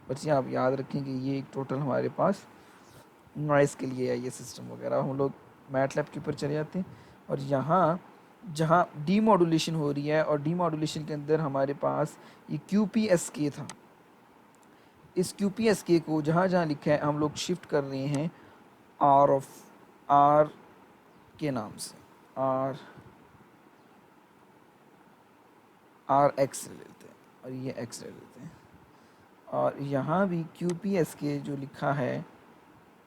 बस ये आप याद रखें कि ये एक टोटल हमारे पास नॉइज़ के लिए है ये सिस्टम वगैरह। हम लोग मैटलैब के ऊपर चले जाते हैं, और यहाँ जहाँ डीमॉड्यूलेशन हो रही है, और डीमॉड्यूलेशन के अंदर हमारे पास ये क्यू पी एस के था, इस क्यू पी एस के को जहाँ जहाँ लिखा है हम लोग शिफ्ट कर रहे हैं आर ऑफ आर के नाम से, आर आर एक्स ले लेते हैं, और ये एक्स ले लेते हैं, और यहाँ भी क्यू पी एस के जो लिखा है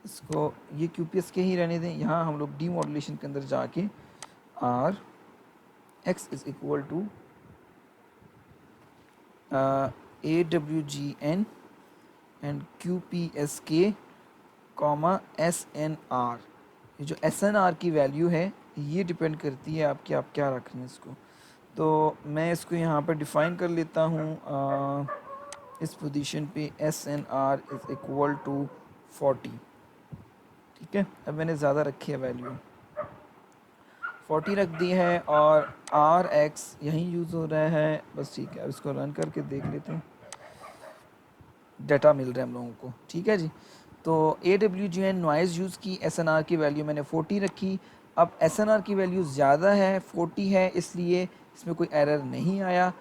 इसको ये क्यू पी एस के ही रहने दें। यहाँ हम लोग डी मॉड्यूलेशन के अंदर जाके R X is equal to A W G N and Q P S K comma S N R. ये जो एस एन आर की वैल्यू है ये डिपेंड करती है आपकी, आप क्या रख रहे हैं इसको। तो मैं इसको यहाँ पर डिफ़ाइन कर लेता हूँ इस पोजीशन पे S N R is equal to 40। ठीक है, अब मैंने ज़्यादा रखी है वैल्यू, 40 रख दी है, और आर एक्स यहीं यूज़ हो रहा है बस। ठीक है, अब इसको रन करके देख लेते हैं, डाटा मिल रहा है हम लोगों को। ठीक है जी, तो A W G N noise use की, एस एन आर की वैल्यू मैंने 40 रखी। अब एस एन आर की वैल्यू ज़्यादा है, 40 है, इसलिए इसमें कोई एरर नहीं आया।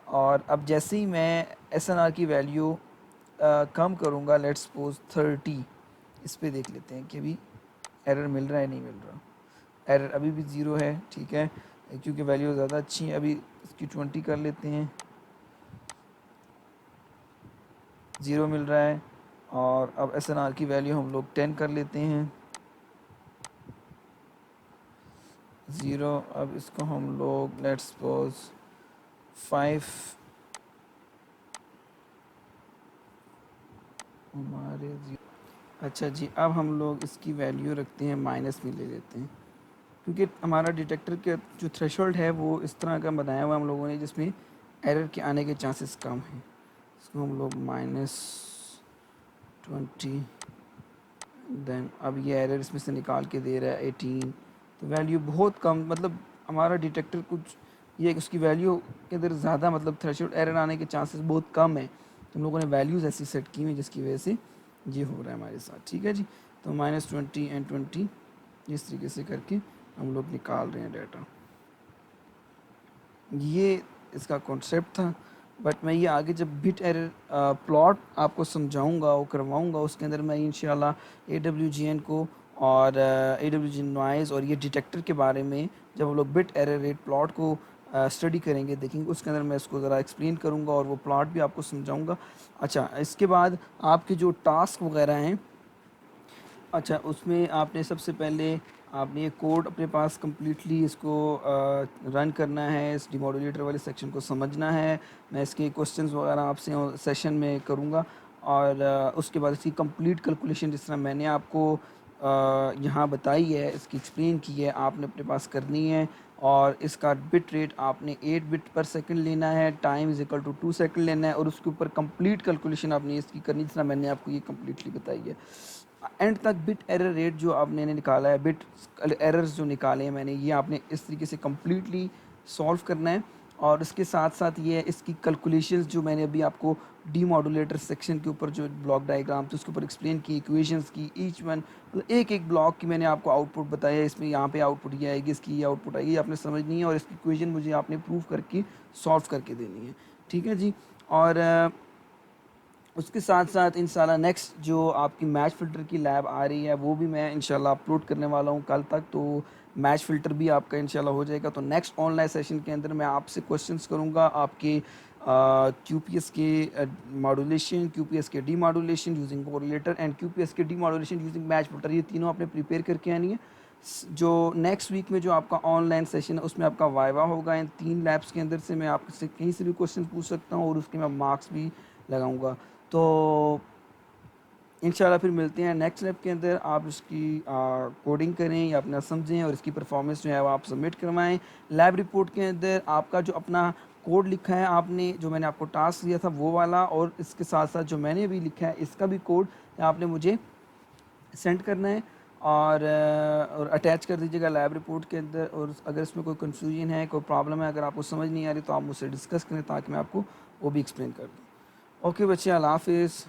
और अब जैसे ही मैं एस एन आर की वैल्यू कम करूँगा, लेट्स सपोज 30, इस पे देख लेते हैं कि अभी एरर मिल रहा है नहीं मिल रहा। एरर अभी भी ज़ीरो है, ठीक है, क्योंकि वैल्यू ज़्यादा अच्छी है। अभी इसकी 20 कर लेते हैं, ज़ीरो मिल रहा है। और अब एस एन आर की वैल्यू हम लोग 10 कर लेते हैं, ज़ीरो। अब इसको हम लोग लेट्स सपोज 5 हमारे अच्छा जी, अब हम लोग इसकी वैल्यू रखते हैं माइनस में ले लेते हैं, क्योंकि हमारा डिटेक्टर का जो थ्रेशोल्ड है वो इस तरह का बनाया हुआ हम लोगों ने जिसमें एरर के आने के चांसेस कम हैं। इसको हम लोग -20, देन अब ये एरर इसमें से निकाल के दे रहा है 18, तो वैल्यू बहुत कम, मतलब हमारा डिटेक्टर कुछ ये उसकी वैल्यू के अंदर ज़्यादा मतलब थ्रेशोल्ड एरर आने के चांसेस बहुत कम है। तो हम लोगों ने वैल्यूज़ ऐसी सेट की हुई जिसकी वजह से ये हो रहा है हमारे साथ। ठीक है जी, तो -20 एंड 20 इस तरीके से करके हम लोग निकाल रहे हैं डाटा। ये इसका कॉन्सेप्ट था, बट मैं ये आगे जब बिट एरर प्लॉट आपको समझाऊंगा और करवाऊंगा उसके अंदर मैं इंशाल्लाह AWGN को और AWGN नॉइज़ और ये डिटेक्टर के बारे में जब हम लोग बिट एरर रेट प्लॉट को स्टडी करेंगे देखेंगे उसके अंदर मैं इसको ज़रा एक्सप्लेन करूंगा और वो प्लॉट भी आपको समझाऊंगा। अच्छा, इसके बाद आपके जो टास्क वगैरह हैं, अच्छा उसमें आपने सबसे पहले आपने ये कोड अपने पास कम्प्लीटली इसको रन करना है, इस डिमोडुलेटर वाले सेक्शन को समझना है। मैं इसके क्वेश्चंस वगैरह आपसे सेशन में करूँगा और उसके बाद इसकी कंप्लीट कैलकुलेशन जिस तरह मैंने आपको यहाँ बताई है, इसकी एक्सप्लेन की है, आपने अपने पास करनी है। और इसका बिट रेट आपने 8 बिट पर सेकंड लेना है, time is equal to 2 second लेना है और उसके ऊपर कंप्लीट कैलकुलेशन आपने इसकी करनी जिस तरह मैंने आपको ये कम्प्लीटली बताई है। एंड तक बिट एरर रेट जो आपने निकाला है, बिट एरर्स जो निकाले हैं मैंने, ये आपने इस तरीके से कम्प्लीटली सॉल्व करना है। और इसके साथ साथ ये है इसकी कैलकुलेशंस जो मैंने अभी आपको डीमॉडुलेटर सेक्शन के ऊपर जो ब्लॉक डायग्राम तो उसके ऊपर एक्सप्लेन की, इक्वेशंस की, ईच वन मतलब एक एक ब्लॉक की मैंने आपको आउटपुट बताया, इसमें यहाँ पे आउटपुट ये आएगी, इसकी ये आउटपुट आएगी, आपने समझनी है और इसकी इक्वेशन मुझे आपने प्रूव करके सॉल्व करके देनी है। ठीक है जी। और उसके साथ साथ इंशाल्लाह नेक्स्ट जो आपकी मैच फ़िल्टर की लैब आ रही है वो भी मैं इंशाल्लाह अपलोड करने वाला हूँ कल तक, तो मैच फ़िल्टर भी आपका इंशाल्लाह हो जाएगा। तो नेक्स्ट ऑनलाइन सेशन के अंदर मैं आपसे क्वेश्चंस करूँगा आपके QPS के मॉड्यूलेशन, QPS के डीमॉड्यूलेशन यूजिंग कोरिलेटर एंड QPS के डीमॉड्यूलेशन यूजिंग मैच फ़िल्टर, ये तीनों आपने प्रिपेयर करके आनी है। जो नेक्स्ट वीक में जो आपका ऑनलाइन सेशन है उसमें आपका वाइवा होगा। इन 3 लैब्स के अंदर से मैं आपसे कहीं से भी क्वेश्चन पूछ सकता हूँ और उसके मैं मार्क्स भी लगाऊंगा। तो इंशाल्लाह फिर मिलते हैं नेक्स्ट लैब के अंदर। आप इसकी कोडिंग करें या अपना समझें और इसकी परफॉर्मेंस जो है वो आप सबमिट करवाएं। लैब रिपोर्ट के अंदर आपका जो अपना कोड लिखा है आपने, जो मैंने आपको टास्क दिया था वो वाला, और इसके साथ साथ जो मैंने अभी लिखा है इसका भी कोड आपने मुझे सेंड करना है और अटैच कर दीजिएगा लैब रिपोर्ट के अंदर। और अगर इसमें कोई कन्फ्यूजन है, कोई प्रॉब्लम है, अगर आपको समझ नहीं आ रही तो आप मुझसे डिस्कस करें ताकि मैं आपको वो भी एक्सप्लेन कर दूँ। ओके बच्चे, अल्लाह हाफिज़।